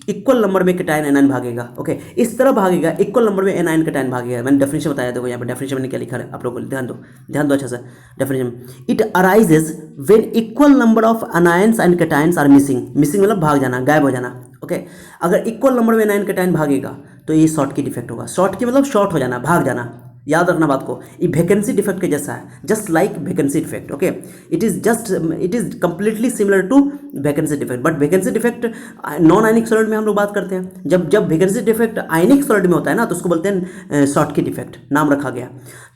इक्वल नंबर में केटाइन एनायन भागेगा। ओके, इस तरह भागेगा, इक्वल नंबर में एनायन केटाइन भागेगा। मैंने डेफिनेशन बताया, देखो यहाँ पे डेफिनेशन मैंने क्या लिखा है, आप लोग ध्यान दो अच्छा से definition. It arises when equal number of anions and cations are missing. Missing मतलब भाग जाना, गायब हो जाना। ओके, अगर इक्वल नंबर में एनायन केटाइन भागेगा तो ये शॉर्ट की डिफेक्ट होगा। शॉर्ट की मतलब शॉर्ट हो जाना, भाग जाना, याद रखना बात को। ये वैकेंसी डिफेक्ट के जैसा है, just like vacancy defect. Okay, it is completely similar to vacancy defect. But vacancy defect non ionic solid में हम लोग बात करते हैं। जब वैकेंसी डिफेक्ट आयनिक सॉलिड में होता है ना तो उसको बोलते हैं शॉर्ट की डिफेक्ट, नाम रखा गया।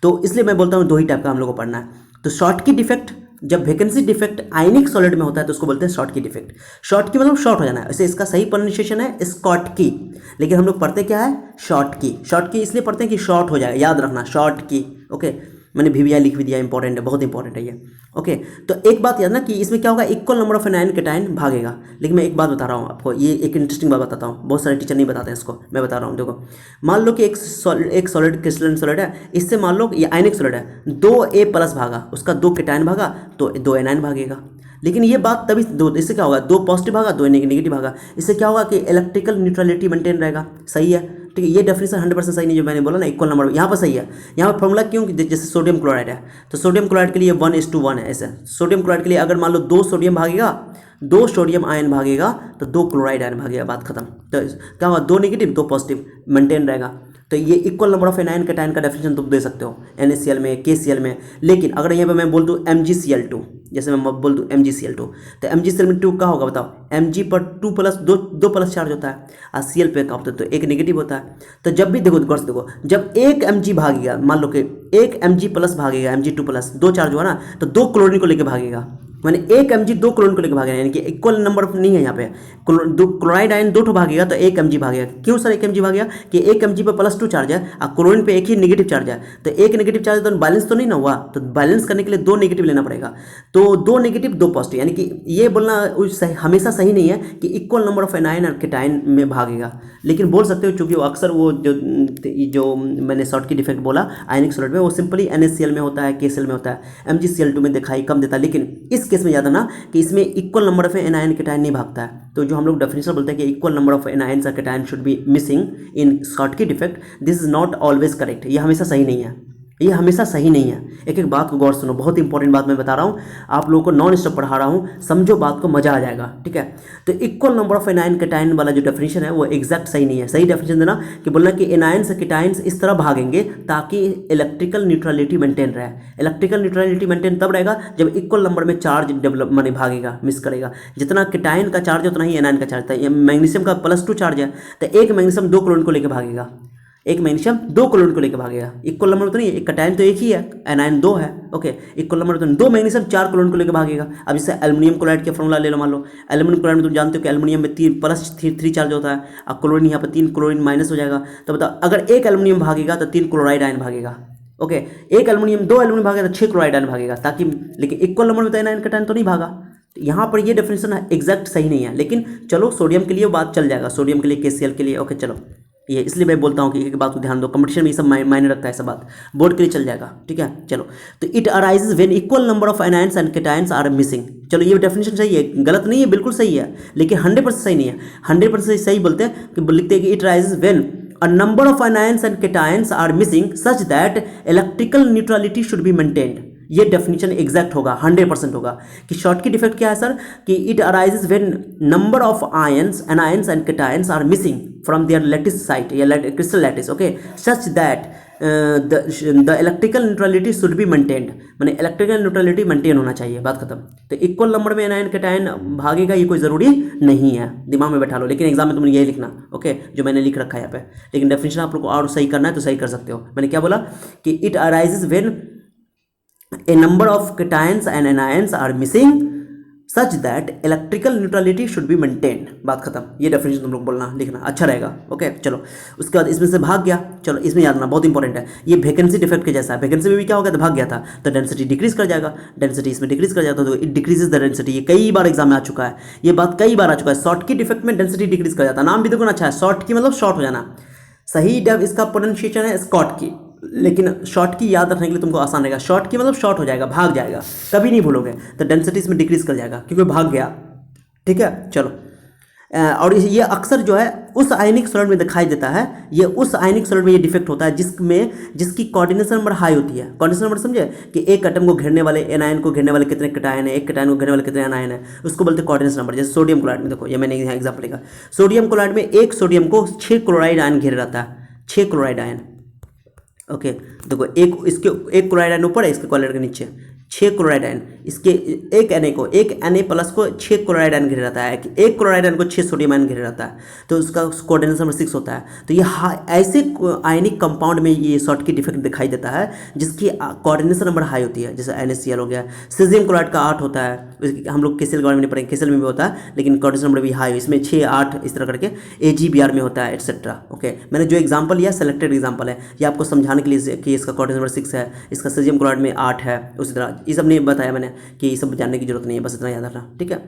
तो इसलिए मैं बोलता हूँ दो ही टाइप का हम लोग को पढ़ना है। तो शॉर्ट की डिफेक्ट, जब वैकेंसी डिफेक्ट आयनिक सॉलिड में होता है तो उसको बोलते हैं शॉर्ट की डिफेक्ट। शॉर्ट की मतलब शॉर्ट हो जाना है, वैसे इसका सही प्रोनाउंसिएशन है स्कॉट की, लेकिन हम लोग पढ़ते क्या है, शॉर्ट की। शॉर्ट की इसलिए पढ़ते हैं कि शॉर्ट हो जाएगा, याद रखना शॉर्ट की। ओके, मैंने VVI लिख भी दिया, इंपॉर्टेंट है, बहुत इंपॉर्टेंट है ये। ओके, तो एक बात याद ना कि इसमें क्या होगा, equal number of anion cation भागेगा। लेकिन मैं एक बात बता रहा हूँ आपको, ये एक इंटरेस्टिंग बात बताता हूँ, बहुत सारे टीचर नहीं बताते हैं इसको, मैं बता रहा हूँ। देखो मान लो कि एक सॉलिड क्रिस्टलाइन सॉलिड है, इससे मान लो ये आयनिक सॉलिड है, 2A प्लस भागा, उसका 2 केटाइन भागा तो 2 एनायन भागेगा। लेकिन ये बात तभी दो, इससे क्या होगा, 2 पॉजिटिव भागा 2 नेगेटिव भागा, इससे क्या होगा कि इलेक्ट्रिकल न्यूट्रलिटी मेंटेन रहेगा। सही है, ठीक है। ये डेफिनेशन 100% सही नहीं जो मैंने बोला ना, इक्वल नंबर यहाँ पर सही है। यहाँ पर फॉर्मूला क्यों, जैसे सोडियम क्लोराइड है तो सोडियम क्लोराइड के लिए 1:1 है ऐसे। सोडियम क्लोराइड के लिए अगर मान लो 2 सोडियम भागेगा, 2 सोडियम आयन भागेगा तो 2 क्लोराइड आयन भागेगा, बात खत्म। तो क्या होगा, 2 नेगेटिव 2 पॉजिटिव मेंटेन रहेगा। तो ये equal number of anion cation का डेफिनेशन तुम दे सकते हो NaCl में, KCl में। लेकिन अगर यहाँ पे मैं बोल दूँ MgCl2, जैसे मैं बोल दूँ MgCl2, तो MgCl में 2 का होगा बताओ, Mg पर 2 प्लस 2 प्लस चार्ज होता है और Cl पे का होता है तो 1 नेगेटिव होता है। तो जब भी देखो गौर से देखो, जब एक Mg भागेगा, मान लो कि एक Mg प्लस भागेगा, Mg2 प्लस 2 चार्ज हुआ ना, तो 2 क्लोरीन को लेकर भागेगा। मैंने एक Mg 2 क्लोरीन को लेकर भागेगा, यानी कि इक्वल नंबर नहीं है यहाँ पे। क्लोराइड आयन 2 भागेगा तो 1 Mg भागेगा। क्यों सर 1 Mg भागेगा, कि 1 Mg पे +2 चार्ज है और क्लोरीन पे एक ही नेगेटिव चार्ज है, तो एक नेगेटिव चार्ज तो बैलेंस तो नहीं ना हुआ, तो बैलेंस करने के लिए 2 नेगेटिव लेना पड़ेगा। तो 2 नेगेटिव 2 पॉजिटिव, यानी कि ये बोलना हमेशा सही नहीं है कि इक्वल नंबर ऑफ एनायन और केटाइन में भागेगा। लेकिन बोल सकते हो, चूंकि वो अक्सर वो जो मैंने शॉर्ट की डिफेक्ट बोला आयनिक सॉलिड में, वो सिंपली NaCl में होता है, KCl में होता है, MgCl2 में दिखाई कम देता है। लेकिन इस केस में याद रखना कि इसमें equal number of anion cation नहीं भागता है। तो जो हम लोग डेफिनेशन बोलते हैं कि इक्वल नंबर ऑफ एनायंस और cation should be missing in Schottky defect, this is not always correct, ये हमेशा सही नहीं है। ये हमेशा सही नहीं है। एक एक बात को गौर सुनो, बहुत इंपॉर्टेंट बात मैं बता रहा हूँ, आप लोगों को नॉन स्टॉप पढ़ा रहा हूँ, समझो बात को, मजा आ जाएगा, ठीक है। तो equal number of anion cation वाला जो डेफिनेशन है वो एग्जैक्ट सही नहीं है। सही डेफिनेशन देना कि बोलना कि एनायंस कैटायंस इस तरह भागेंगे ताकि इलेक्ट्रिकल न्यूट्रलिटी मेंटेन रहे। इलेक्ट्रिकल न्यूट्रलिटी मेंटेन तब रहेगा जब इक्वल नंबर में चार्ज डेवलप माने भागेगा, मिस करेगा। जितना कैटायन का चार्ज है उतना ही एनायन का चार्ज था। मैग्नीशियम का +2 चार्ज है, तो एक मैग्नीशियम 2 क्लोरीन को लेकर भागेगा, एक मैग्नीशियम 2 क्लोरीन को लेकर भागेगा। इक्वल नंबर तो नहीं है, एक कैटायन तो एक ही है, एनायन 2 है, ओके। इक्वल नंबर तो 2 मैग्नीशियम 4 क्लोरीन को लेकर भागेगा। अब इससे एल्युमिनियम क्लोराइड का फॉर्मूला ले लो, मान लो एल्युमिनियम क्लोराइड में तुम जानते हो कि एल्युमिनियम में 3+3 चार्ज होता है, अब क्लोरीन यहाँ पर 3 क्लोरीन माइनस हो जाएगा। तो बताओ अगर एक एल्युमिनियम भागेगा तो 3 क्लोराइड आयन भागेगा, ओके। एक एल्युमिनियम 2 एल्युमिनियम भागेगा तो 6 क्लोराइड आयन भागेगा, ताकि, लेकिन इक्वल नंबर में तो एनायन कैटायन तो नहीं भागा। यहाँ पर ये डेफिनेशन एग्जैक्ट सही नहीं है, लेकिन चलो सोडियम के लिए बात चल जाएगा, सोडियम के लिए KCl के लिए, ओके। चलो ये इसलिए मैं बोलता हूँ कि एक बात को ध्यान दो, कंपटीशन में ये सब मायने रखता है, सब बात बोर्ड के लिए चल जाएगा, ठीक है। चलो, तो it arises when equal number of anions and cations are missing. चलो ये डेफिनेशन सही है, गलत नहीं है, बिल्कुल सही है, लेकिन 100% सही नहीं है। 100% सही बोलते हैं कि लिखते हैं कि it arises when a number of anions and cations are missing such that electrical neutrality should be maintained। ये डेफिनेशन एग्जैक्ट होगा, 100% होगा। कि शॉर्ट की डिफेक्ट क्या है सर, कि it arises when number of ions and cations are missing from their lattice site या crystal lattice, okay, such that the electrical neutrality should be maintained. मैंने इलेक्ट्रिकल न्यूट्रलिटी मेंटेन होना चाहिए, बात खत्म। तो इक्वल नंबर में एनायन कैटायन भागेगा ये कोई ज़रूरी नहीं है, दिमाग में बैठा लो, लेकिन एग्जाम में तुमने यही लिखना, ओके, जो मैंने लिख रखा है यहाँ पे। लेकिन डेफिनेशन आप लोग को और सही करना है तो सही कर सकते हो। मैंने क्या बोला कि it arises when a number of cations and anions are missing such that electrical neutrality should be maintained। बात खत्म। ये डेफिनेशन तुम लोग बोलना लिखना अच्छा रहेगा, ओके। चलो उसके बाद इसमें से भाग गया, चलो इसमें याद रखना बहुत इंपॉर्टेंट है, ये वैकेंसी डिफेक्ट के जैसा है। वैकेंसी में भी क्या हो गया था, भाग गया था, तो डेंसिटी डिक्रीज कर जाएगा, डेंसिटी इसमें डिक्रीज कर जाता है, तो इट डिक्रीजेज द डेंसिटी। ये कई बार एग्जाम में आ चुका है, ये बात कई बार आ चुका है। शॉर्ट की डिफेक्ट में डेंसिटी डिक्रीज कर जाता है, नाम भी देखो ना अच्छा है, शॉर्ट की मतलब शॉर्ट हो जाना। सही इसका प्रोनाउंसिएशन है स्कॉट की, लेकिन शॉर्ट की याद रखने के लिए तुमको आसान रहेगा। शॉर्ट की मतलब शॉर्ट हो जाएगा, भाग जाएगा, कभी नहीं भूलोगे। तो डेंसिटी इसमें डिक्रीज कर जाएगा क्योंकि भाग गया, ठीक है। चलो, और ये अक्सर जो है उस आयनिक सॉलिड में दिखाई देता है, ये उस आयनिक सॉलिड में ये डिफेक्ट होता है जिसकी कोऑर्डिनेशन नंबर हाई होती है। कोऑर्डिनेशन नंबर समझे कि एक एटम को घेरने वाले, एनायन को घेरने वाले कितने कैटायन है, एक कैटायन को घेरने वाले कितने एनायन है, उसको बोलते हैं कोऑर्डिनेशन नंबर। जैसे सोडियम क्लोराइड में देखो, ये मैंने यहाँ एग्जाम्पल लिखा, सोडियम क्लोराइड में एक सोडियम को 6 क्लोराइड आयन घेरे रहता है, 6 क्लोराइड आयन, ओके। देखो एक इसके एक क्लोराइड आयन ऊपर है, इसके क्लोराइड के नीचे 6 क्लोराइड आयन, इसके एक Na+ को 6 क्लोराइड आयन घेरे रहता है, एक क्लोराइड आयन को 6 सोडियम आयन घेरे रहता है, तो उसका कोऑर्डिनेशन नंबर 6 होता है। तो ये ऐसे आयनिक कंपाउंड में ये शॉर्ट की डिफेक्ट दिखाई देता है जिसकी कोऑर्डिनेशन नंबर हाई होती है। जैसे NaCl हो गया, सीजियम क्लोराइड का 8 होता है, हम लोग KCl के बारे में नहीं पढ़ेंगे, KCl में भी होता है, लेकिन कोऑर्डिनेशन नंबर भी हाई है, इसमें 6, 8 इस तरह करके AgBr में होता है, एटसेट्रा, ओके। मैंने जो एग्जाम्पल लिया सेलेक्टेड एग्जाम्पल है, ये आपको समझाने के लिए कि इसका कोऑर्डिनेशन नंबर 6 है, इसका सीजियम क्लोराइड में 8 है, उसी तरह ये सब नहीं बताया मैंने कि ये सब जानने की जरूरत नहीं है, बस इतना याद रखना, ठीक है।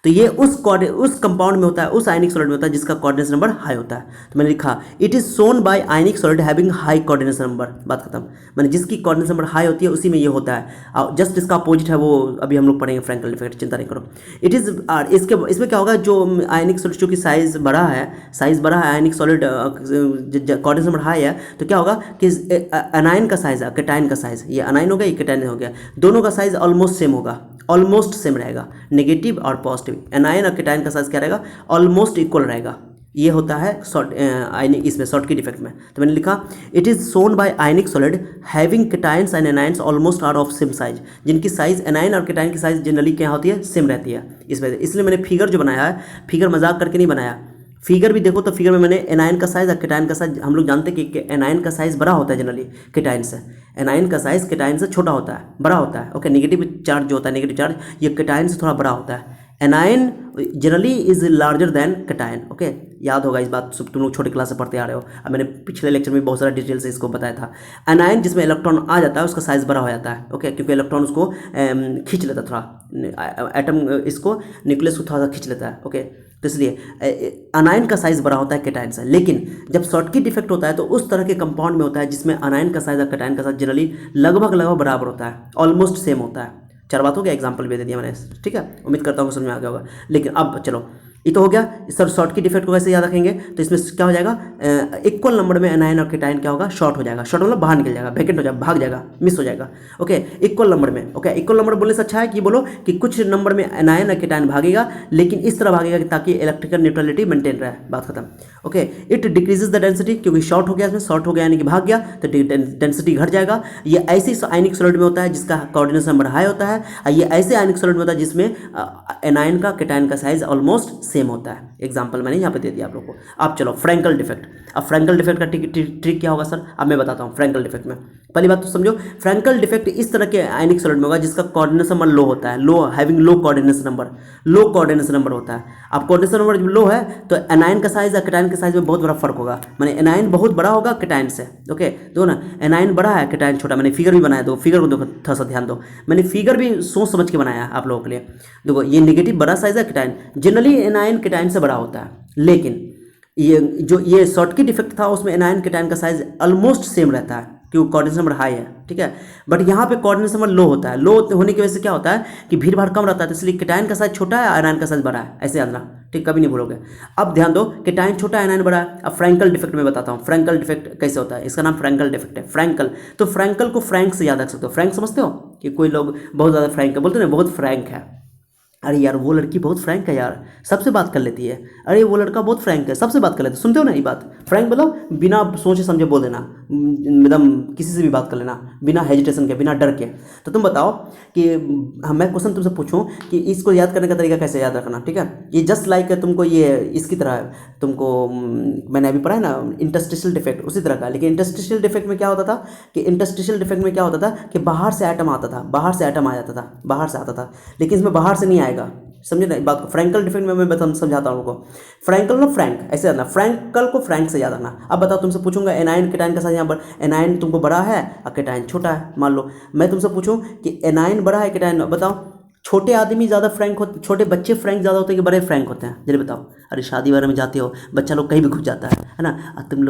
तो ये उस कंपाउंड में होता है, उस आयनिक सॉलिड में होता है जिसका कोऑर्डिनेशन नंबर हाई होता है। तो मैंने लिखा it is shown by ionic solid having high coordination number, बात खत्म। मैंने जिसकी कोऑर्डिनेशन नंबर हाई होती है उसी में ये होता है, और जस्ट इसका अपोजिट है वो अभी हम लोग पढ़ेंगे फ्रैंकल इफेक्ट, चिंता नहीं करो। इट इज इसमें क्या होगा, जो आयनिक सॉलिड चूँकि साइज बड़ा है, आयनिक सॉलिड कोऑर्डिनेशन नंबर हाई है, तो क्या होगा कि एनायन का साइज है, कैटायन का साइज, ये एनायन हो गया, ये कैटायन हो गया, दोनों का साइज ऑलमोस्ट सेम होगा, ऑलमोस्ट सेम रहेगा, नेगेटिव और पॉजिटिव। एनायन और कैटायन का साइज क्या रहेगा, ऑलमोस्ट इक्वल रहेगा। ये होता है आयनिक, इसमें शॉर्ट की डिफेक्ट में। तो मैंने लिखा it is shown by ionic solid having cations and anions almost are of same size, जिनकी साइज एनायन और कैटायन की साइज जनरली क्या होती है, सेम रहती है। इसलिए मैंने फिगर जो बनाया है, फिगर मजाक करके नहीं बनाया, फिगर भी देखो तो फिगर में मैंने एनायन का साइज और कैटायन का साइज, हम लोग जानते हैं कि एनायन का साइज बड़ा होता है जनरली कैटायन से, एनायन का साइज कैटायन से छोटा होता है, बड़ा होता है, ओके। नेगेटिव चार्ज जो होता है, नेगेटिव चार्ज, ये कैटायन से थोड़ा बड़ा होता है। Anion generally is larger than cation, okay. याद होगा इस बात, तुम लोग छोटे क्लास से पढ़ते आ रहे हो, अब मैंने पिछले लेक्चर में बहुत सारा डिटेल से इसको बताया था। एनायन जिसमें इलेक्ट्रॉन आ जाता है उसका साइज बड़ा हो जाता है, ओके, क्योंकि इलेक्ट्रॉन उसको खींच लेता है, थोड़ा एटम इसको न्यूक्लियस को थोड़ा सा खींच लेता है, ओके। तो इसलिए अनायन का साइज बड़ा होता है कैटायन से। लेकिन जब शॉर्ट की डिफेक्ट होता है तो उस तरह के कंपाउंड में होता है जिसमें अनायन का साइज और कैटायन का साइज जनरली लगभग बराबर होता है, ऑलमोस्ट सेम होता है। 4 बातों का एग्जाम्पल भी दे दिया मैंने, ठीक है। उम्मीद करता हूँ समझ में आ गया होगा। लेकिन अब चलो ये तो हो गया। सर शॉर्ट की डिफेक्ट को कैसे याद रखेंगे, तो इसमें क्या हो जाएगा, इक्वल नंबर में एनायन और केटायन क्या होगा, शॉर्ट हो जाएगा। शॉर्ट मतलब बाहर निकल जाएगा, वैकेंट हो जाएगा, भाग जाएगा, मिस हो जाएगा। ओके, इक्वल नंबर में। ओके, इक्वल नंबर बोलने से अच्छा है कि बोलो कि कुछ नंबर में एनायन और केटायन भागेगा, लेकिन इस तरह भागेगा कि ताकि इलेक्ट्रिकल न्यूट्रलिटी मेंटेन रहे, बात खत्म। Okay, it decreases the density, क्योंकि शॉर्ट हो गया, इसमें शॉर्ट हो गया यानी कि भाग गया, तो डेंसिटी घट जाएगा। ये ऐसी आयनिक सॉलिड में होता है जिसका कोऑर्डिनेशन नंबर हाई होता है, और ये ऐसे आयनिक सॉलिड में होता है जिसमें एनायन का केटायन का साइज ऑलमोस्ट सेम होता है। एग्जांपल मैंने यहाँ पे दे दिया आप लोगों को। अब चलो फ्रैंकल डिफेक्ट। अब फ्रैंकल डिफेक्ट का ट्रिक क्या होगा सर, अब मैं बताता हूँ। फ्रैंकल डिफेक्ट में पहली बात तो समझो, फ्रैंकल डिफेक्ट इस तरह के आयनिक सॉलिड में होगा जिसका कोऑर्डिनेशन नंबर लो होता है, लो हैविंग लो कोऑर्डिनेशन नंबर, लो कोऑर्डिनेशन नंबर होता है। अब कोऑर्डिनेशन नंबर जब लो है तो एनायन का साइज और केटायन के साइज में बहुत बड़ा फर्क होगा, माने एनायन बहुत बड़ा होगा केटायन से। ओके, देखो ना, एनायन बड़ा है केटायन छोटा। मैंने फिगर भी बनाया, दो फिगर को देखो, थोड़ा सा ध्यान दो, मैंने फिगर भी सोच समझ के बनाया आप लोगों के लिए। देखो ये नेगेटिव बड़ा साइज है केटायन, जनरली एनायन केटायन से बड़ा होता है, लेकिन ये शॉर्ट की डिफेक्ट था उसमें एनायन केटायन का साइज ऑलमोस्ट सेम रहता है, क्योंकि कोऑर्डिनेशन नंबर हाई है, ठीक है। बट यहाँ पे कोऑर्डिनेशन नंबर लो होता है। लो होने की वजह से क्या होता है कि भीड़ भाड़ कम रहता है, तो इसलिए केटायन का साइज छोटा है, एनायन का साइज बड़ा है, ऐसे याद रखना, ठीक, कभी नहीं भूलोगे। अब ध्यान दो, केटायन छोटा है, एनायन बड़ा है। अब फ्रैंकल डिफेक्ट में बताता हूँ, फ्रैंकल डिफेक्ट कैसे होता है। इसका नाम फ्रैंकल डिफेक्ट है, फ्रैंकल। तो फ्रैंकल को फ्रैंक से याद रख सकते हो। फ्रैंक समझते हो कि कोई लोग बहुत ज़्यादा फ्रैंक है, बोलते हैं ना बहुत फ्रैंक है, अरे यार वो लड़की बहुत फ्रैंक है यार, सबसे बात कर लेती है, अरे वो लड़का बहुत फ्रैंक है, सबसे बात कर लेते। सुनते हो ना ये बात, फ्रैंक मतलब बिना सोचे समझे बोल देना, एकदम किसी से भी बात कर लेना बिना हेजिटेशन के, बिना डर के। तो तुम बताओ कि मैं क्वेश्चन तुमसे पूछूं कि इसको याद करने का तरीका कैसे याद रखना, ठीक है। ये जस्ट लाइक तुमको ये इसकी तरह है, तुमको मैंने अभी पढ़ा है ना इंटरस्टिशियल डिफेक्ट, उसी तरह का। लेकिन इंटरस्टिशियल डिफेक्ट में क्या होता था कि इंटरस्टिशियल डिफेक्ट में क्या होता था कि बाहर से एटम आता था, बाहर से एटम आ जाता था, बाहर से आता था, लेकिन इसमें बाहर से नहीं आएगा। समझे ना बात को। फ्रैंकल डिफेक्ट में मैं समझाता हूँ आपको। फ्रैंकल ना फ्रैंक ऐसे याद रखना, फ्रैंकल को फ्रैंक से याद रखना। अब बताओ, तुमसे पूछूंगा एनायन केटायन का साइज यहाँ पर, एनायन तुमको बड़ा है और केटायन छोटा है, मान लो मैं तुमसे पूछूं कि एनायन बड़ा है केटायन, बताओ छोटे आदमी ज़्यादा फ्रैंक होते, छोटे बच्चे फ्रैंक ज़्यादा होते हैं कि बड़े फ्रैंक होते हैं, जल्दी बताओ। अरे शादी वारे में जाते हो, बच्चा लोग कहीं भी घुस जाता है ना। तुम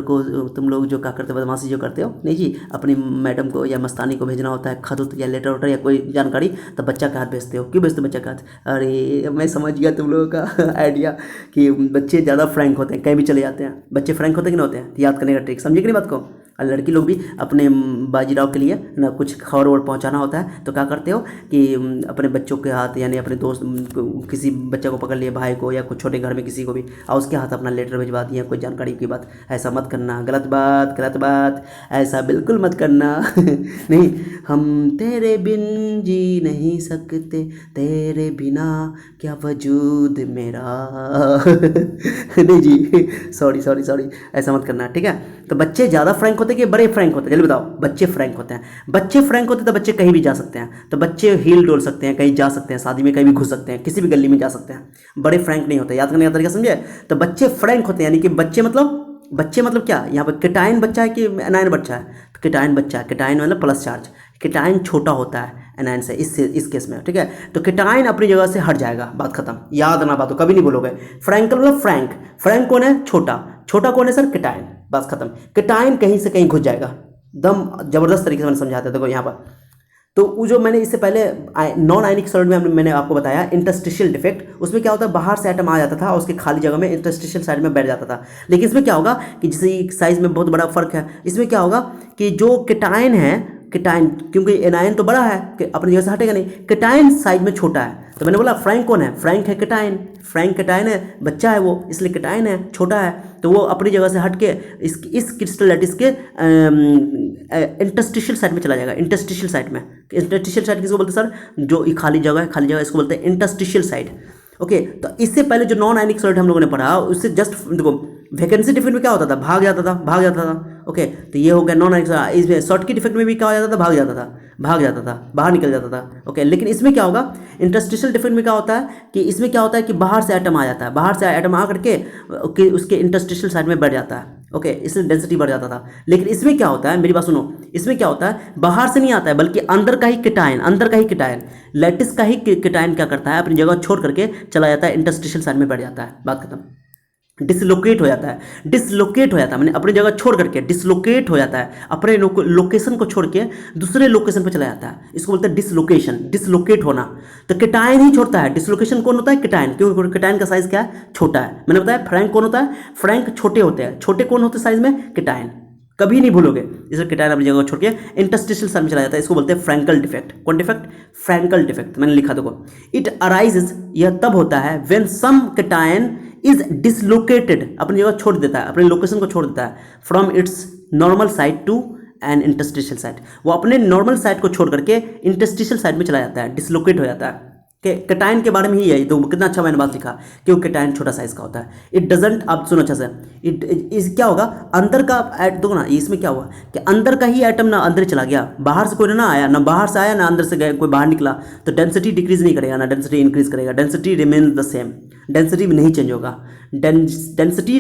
लोग जो क्या करते हो, बदमाशी जो करते हो, नहीं जी, अपनी मैडम को या मस्तानी को भेजना होता है खत या लेटर वेटर या कोई जानकारी, तब बच्चा का हाथ भेजते हो। क्यों भेजते हो बच्चा का हाथ? अरे मैं समझ गया तुम लोगों का आइडिया कि बच्चे ज़्यादा फ्रैंक होते हैं, कहीं भी चले जाते हैं। बच्चे फ्रैंक होते कि नहीं होते हैं, याद करने का ट्रिक समझे कि नहीं बात को। और लड़की लोग भी अपने बाजीराव के लिए ना कुछ खबर वबर पहुंचाना होता है, तो क्या करते हो कि अपने बच्चों के हाथ, यानी अपने दोस्त किसी बच्चे को पकड़ लिए, भाई को या कुछ छोटे घर में किसी को भी, और उसके हाथ अपना लेटर भिजवा दिया कोई जानकारी की बात। ऐसा मत करना, गलत बात, गलत बात, ऐसा बिल्कुल मत करना नहीं, हम तेरे बिन जी नहीं सकते, तेरे बिना क्या वजूद मेरा नहीं जी, सॉरी सॉरी सॉरी, ऐसा मत करना, ठीक है। तो बच्चे ज़्यादा फ्रैंक होते हैं कि बड़े फ्रैंक होते हैं, जल्दी बताओ। बच्चे फ्रैंक होते हैं। बच्चे फ्रैंक होते हैं तो बच्चे कहीं भी जा सकते हैं, तो बच्चे हील डोल सकते हैं, कहीं जा सकते हैं, शादी में कहीं भी घुस सकते हैं, किसी भी गली में जा सकते हैं। बड़े फ्रैंक नहीं होते, याद करने का तरीका समझे। तो बच्चे फ्रैंक होते हैं, यानी कि बच्चे मतलब क्या, यहाँ पर केटायन बच्चा है कि एनायन बच्चा है, तो केटायन बच्चा है, केटायन मतलब प्लस चार्ज, केटायन छोटा होता है एनायन से, इस केस में, ठीक है। तो केटायन अपनी जगह से हट जाएगा, बात खत्म, याद ना, बात हो कभी नहीं भूलोगे। फ्रैंकल मतलब फ्रैंक, फ्रैंक कौन है, छोटा, छोटा कौन है सर, केटायन, बस खत्म। केटायन कहीं से कहीं घुस जाएगा, दम जबरदस्त तरीके से मैंने समझाया था। देखो यहाँ पर तो वो जो मैंने इससे पहले नॉन आयनिक सॉलिड में मैंने आपको बताया इंटरस्टिशियल डिफेक्ट, उसमें क्या होता है बाहर से एटम आ जाता था और उसके खाली जगह में इंटरस्टिशियल साइड में बैठ जाता था। लेकिन इसमें क्या होगा कि जैसे साइज में बहुत बड़ा फर्क है, इसमें क्या होगा कि जो केटायन है, केटायन क्योंकि एनायन तो बड़ा है कि अपनी जगह से हटेगा नहीं, केटायन साइज में छोटा है। तो मैंने बोला फ्रैंक कौन है, फ्रैंक है केटायन, फ्रैंक केटायन है, बच्चा है वो, इसलिए केटायन है, छोटा है, तो वो अपनी जगह से हट के इस क्रिस्टल लैटिस के इंटरस्टिशियल साइड में चला जाएगा। इंटरस्टिशियल साइड में, इंटरस्टिशियल साइड किसको बोलते हैं सर, जो खाली जगह है, खाली जगह इसको बोलते हैं इंटरस्टिशियल साइड। ओके, तो इससे पहले जो नॉन आयनिक सॉलिड हम लोगों ने पढ़ा, उससे जस्ट देखो वैकेंसी डिफेक्ट में क्या होता था, भाग जाता था, भाग जाता था। ओके, तो ये हो गया नॉन आयनिक। इसमें शॉर्ट की डिफेक्ट में भी क्या हो जाता था, भाग जाता था, भाग जाता था, बाहर निकल जाता था। ओके, लेकिन इसमें क्या होगा, इंटरस्टिशियल डिफेक्ट में क्या होता है कि इसमें क्या होता है कि बाहर से एटम आ जाता है, बाहर से एटम आ करके उसके इंटरस्टिशियल साइड में बैठ जाता है। ओके, इसलिए डेंसिटी बढ़ जाता था। लेकिन इसमें क्या होता है, मेरी बात सुनो, इसमें क्या होता है बाहर से नहीं आता है, बल्कि अंदर का ही केटायन, अंदर का ही केटायन, लैटिस का ही केटायन क्या करता है, अपनी जगह छोड़ करके चला जाता है, इंटरस्टिशियल साइड में बैठ जाता है, बात खत्म। डिसलोकेट हो जाता है, डिसलोकेट हो जाता है, मैंने अपनी जगह छोड़ करके डिसलोकेट हो जाता है, अपने लोकेशन को छोड़ के दूसरे लोकेशन पर चला जाता है, इसको बोलते हैं डिसलोकेशन, डिसलोकेट होना। तो केटायन ही छोड़ता है, डिसलोकेशन कौन होता है? केटायन, क्योंकि केटायन का साइज क्या है? छोटा है। मैंने बताया फ्रैंक कौन होता है? फ्रैंक छोटे होते हैं। छोटे कौन होते हैं साइज में? केटायन। कभी नहीं भूलोगे, इसलिए केटायन अपनी जगह छोड़ के इंटरस्टिशियल साइड में चला जाता है, इसको बोलते हैं फ्रैंकल डिफेक्ट। कौन डिफेक्ट? Frenkel defect. मैंने लिखा देखो, इट अराइजेज, यह तब होता है when some cation is dislocated, अपनी जगह छोड़ देता है, अपने लोकेशन को छोड़ देता है, from its normal side to an interstitial side, वो अपने नॉर्मल साइड को छोड़ करके इंटरस्टिशियल साइड में चला जाता है, डिसलोकेट हो जाता है। केटायन के बारे में ही है, तो कितना अच्छा मैंने बात लिखा, क्योंकि केटायन छोटा साइज का होता है। इट डजंट, आप सुनो अच्छा से, इस क्या होगा अंदर का देखो ना, इसमें क्या हुआ कि अंदर का ही एटम ना अंदर चला गया, बाहर से कोई ना आया, ना बाहर से आया ना अंदर से गया, कोई बाहर निकला, तो डेंसिटी डिक्रीज नहीं करेगा ना डेंसिटी इंक्रीज करेगा, density remains the same, density में नहीं चेंज होगा, density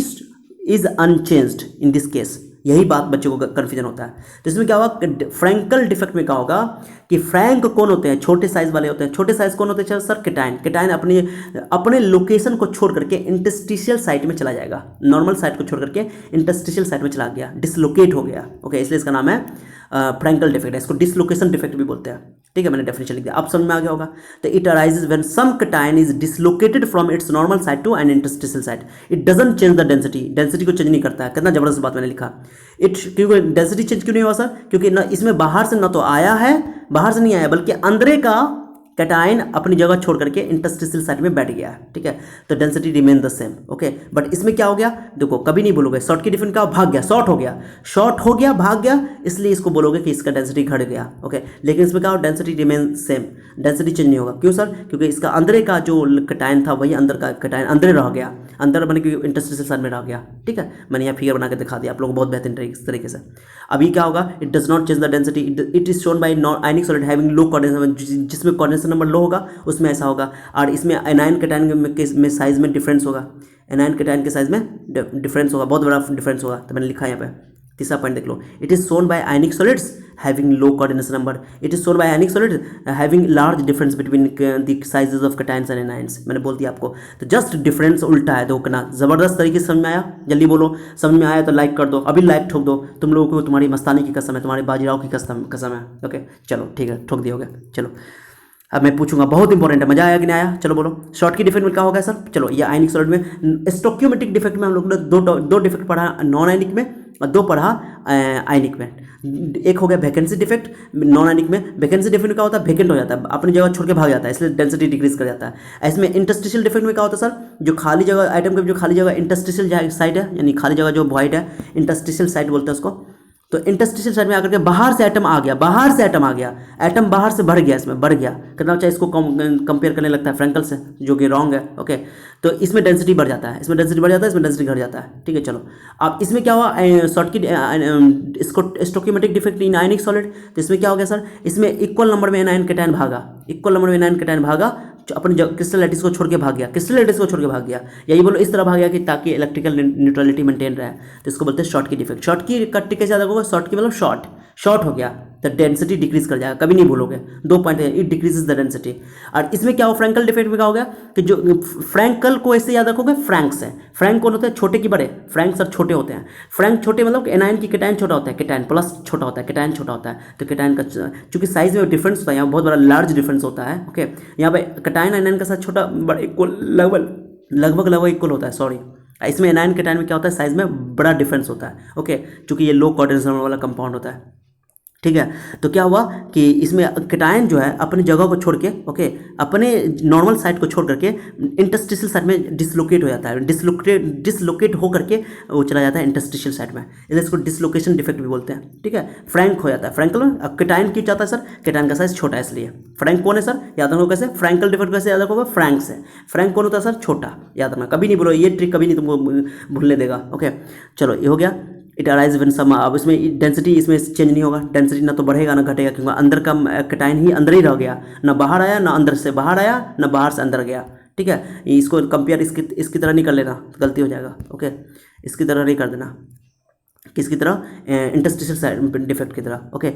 is unchanged in this case. यही बात बच्चों को कन्फ्यूजन होता है। तो इसमें क्या होगा, फ्रैंकल डिफेक्ट में क्या होगा कि फ्रैंक कौन होते हैं? छोटे साइज वाले होते हैं। छोटे साइज कौन होते हैं सर? केटायन। केटायन अपने लोकेशन को छोड़ करके इंटरस्टिशियल साइट में चला जाएगा, नॉर्मल साइट को छोड़ करके इंटरस्टिशियल साइट में चला गया, डिसलोकेट हो गया। ओके, इसलिए इसका नाम है फ्रैंकल डिफेक्ट है, इसको डिसलोकेशन डिफेक्ट भी बोलते हैं। ठीक है, मैंने डेफिनेशन लिख दिया, आप समझ में आ गया होगा। तो it arises when some cation is dislocated from its normal side to an interstitial side, it doesn't change the density, density को चेंज नहीं करता है। कितना जबरदस्त बात मैंने लिखा। इट क्योंकि डेंसिटी चेंज क्यों नहीं हुआ सर? क्योंकि ना इसमें बाहर से ना तो आया है, बाहर से नहीं आया, बल्कि अंदर का कैटायन अपनी जगह छोड़ करके इंटरस्टिशियल साइड में बैठ गया है। ठीक है, तो density remain the same. Okay, but इसमें क्या हो गया देखो, कभी नहीं बोलोगे शॉर्ट की डिफरेंस क्या, भाग गया, शॉर्ट हो गया, शॉर्ट हो गया, भाग गया, इसलिए इसको बोलोगे कि इसका डेंसिटी घट गया। ओके, लेकिन इसमें क्या हो, density remain same, density change नहीं होगा। क्यों सर? क्योंकि इसका अंदर का जो कैटायन था वही अंदर का कैटायन अंदर रह गया, अंदर बने क्योंकि इंटरस्टिशियल साइड में रह गया। ठीक है, मैंने यहाँ फिगर बना के दिखा दिया आप लोगों को बहुत बेहतरीन तरीके से। अभी क्या होगा, it does not change the density, it is shown by non ionic solid having low coordination, जिसमें कोऑर्डिनेशन नंबर लो होगा उसमें ऐसा होगा। और इसमें एनायन कैटायन में साइज में डिफरेंस होगा, एनायन कैटायन के साइज में डिफरेंस होगा, बहुत बड़ा डिफरेंस होगा। तो मैंने लिखा है यहाँ पे, तीसरा पॉइंट देख लो, it is shown by ionic solids having low coordination number, it is shown by ionic solid having large difference between the sizes of cations and anions. मैंने बोल दिया आपको, तो जस्ट डिफरेंस उल्टा है। दो कितना जबरदस्त तरीके से समझ में आया? जल्दी बोलो, समझ में आया तो लाइक कर दो, अभी लाइक ठोक दो। तुम लोगों को तुम्हारी मस्तानी की कसम है, तुम्हारे बाजीराव की कसम है। ओके चलो ठीक है, ठोक दिया हो गया। चलो अब मैं पूछूंगा, बहुत इंपॉर्टेंट है, मजा आया कि नहीं आया? चलो बोलो, शॉर्ट की डिफेक्ट में क्या होगा सर? चलो ये आयनिक सॉलिड में, स्टोक्योमेट्रिक डिफेक्ट में हम लोग ने दो डिफेक्ट पढ़ा, नॉन आयनिक में, और दो पढ़ा आयनिक में। एक हो गया वैकेंसी डिफेक्ट नॉन आयनिक में। वैकेंसी डिफेक्ट में क्या होता है, वैकेंट हो जाता है, अपनी जगह छोड़ के भाग जाता है, इसलिए डेंसिटी डिक्रीज कर जाता है। इसमें इंटरस्टिशियल डिफेक्ट में क्या होता है सर, जो खाली जगह आइटम के जो खाली जगह इंटरस्टिशियल साइड है, यानी खाली जगह जो वॉइड है, इंटरस्टिशियल साइड बोलते हैं उसको। तो इंटरस्टिशियल साइड में आकर के बाहर से एटम आ गया, बाहर से एटम आ गया, एटम बाहर से बढ़ गया, इसमें बढ़ गया, कितना चाहे इसको कंपेयर करने लगता है फ्रैंकल से, जो कि रॉन्ग है। ओके, तो इसमें डेंसिटी बढ़ जाता है, इसमें डेंसिटी बढ़ जाता है, इसमें डेंसिटी घट जाता है। ठीक है, चलो अब इसमें क्या हुआ, शॉर्ट की इसको stoichiometric defect in ionic solid. तो इसमें क्या हो गया सर, इसमें इक्वल नंबर में एनायन कैटायन भागा, इक्वल नंबर में एनायन कैटायन भागा, अपने क्रिस्टल लैटिस को छोड़ के भाग गया, क्रिस्टल लैटिस को छोड़ के भाग गया, यही बोलो इस तरह भाग गया कि ताकि इलेक्ट्रिकल न्यूट्रलिटी मेंटेन रहे। तो इसको बोलते हैं शॉर्ट की डिफेक्ट। शॉर्ट की कट्टी कैसे याद रखोगे, शॉर्ट की मतलब शॉर्ट हो गया तो डेंसिटी डिक्रीज कर जाएगा, कभी नहीं भूलोगे। दो पॉइंट है, इट डिक्रीजेज द डेंसिटी। और इसमें क्या हो, फ्रैंकल डिफेक्ट में क्या हो गया कि जो फ्रैंकल को ऐसे याद रखोगे, फ्रैंक्स है। फ्रैंक कौन होते हैं, छोटे की बड़े, फ्रैंक सर छोटे होते हैं। फ्रैंक छोटे मतलब एनायन की कैटायन छोटा होता है, कैटायन प्लस छोटा होता है, कैटायन छोटा होता है। तो कैटायन का चूंकि साइज में डिफरेंस होता है, यहाँ बहुत बड़ा लार्ज डिफरेंस होता है। ओके, यहाँ पे कैटायन एनायन का साइज छोटा बड़ा इक्वल लगभग इक्वल होता है। सॉरी, इसमें एनायन कैटायन में क्या होता है, साइज में बड़ा डिफरेंस होता है। ओके, चूंकि ये लो कोऑर्डिनेशन वाला कंपाउंड होता है। ठीक है, तो क्या हुआ कि इसमें कैटायन जो है अपनी जगह को छोड़ के, ओके, अपने नॉर्मल साइड को छोड़ करके इंटरस्टिशियल साइड में डिसलोकेट हो जाता है, डिसलोकेट हो करके वो चला जाता है इंटरस्टिशियल साइड में, इसलिए इसको डिसलोकेशन डिफेक्ट भी बोलते हैं। ठीक है, फ्रैंक हो जाता है, फ्रैंकल। अब कैटायन क्यों जाता है सर, कैटायन का साइज छोटा है इसलिए। फ्रैंक कौन है सर, याद रखो कैसे, फ्रैंकल डिफेक्ट कैसे याद रखोगे, फ्रैंक से। फ्रैंक कौन होता है सर, छोटा, याद रखना, कभी नहीं बोलो, ये ट्रिक कभी नहीं तुमको भूलने देगा। ओके चलो, ये हो गया। इट अराइज व्हेन सम, अब इसमें डेंसिटी इसमें चेंज नहीं होगा, डेंसिटी ना तो बढ़ेगा ना घटेगा, क्योंकि अंदर का कैटायन ही अंदर ही रह गया, ना बाहर आया, ना अंदर से बाहर आया, ना बाहर से अंदर गया। ठीक है, इसको कंपेयर इसकी तरह नहीं कर लेना, गलती हो जाएगा। ओके, इसकी तरह नहीं कर देना। किसकी तरह, इंटरस्टिशियल डिफेक्ट की तरह। Okay,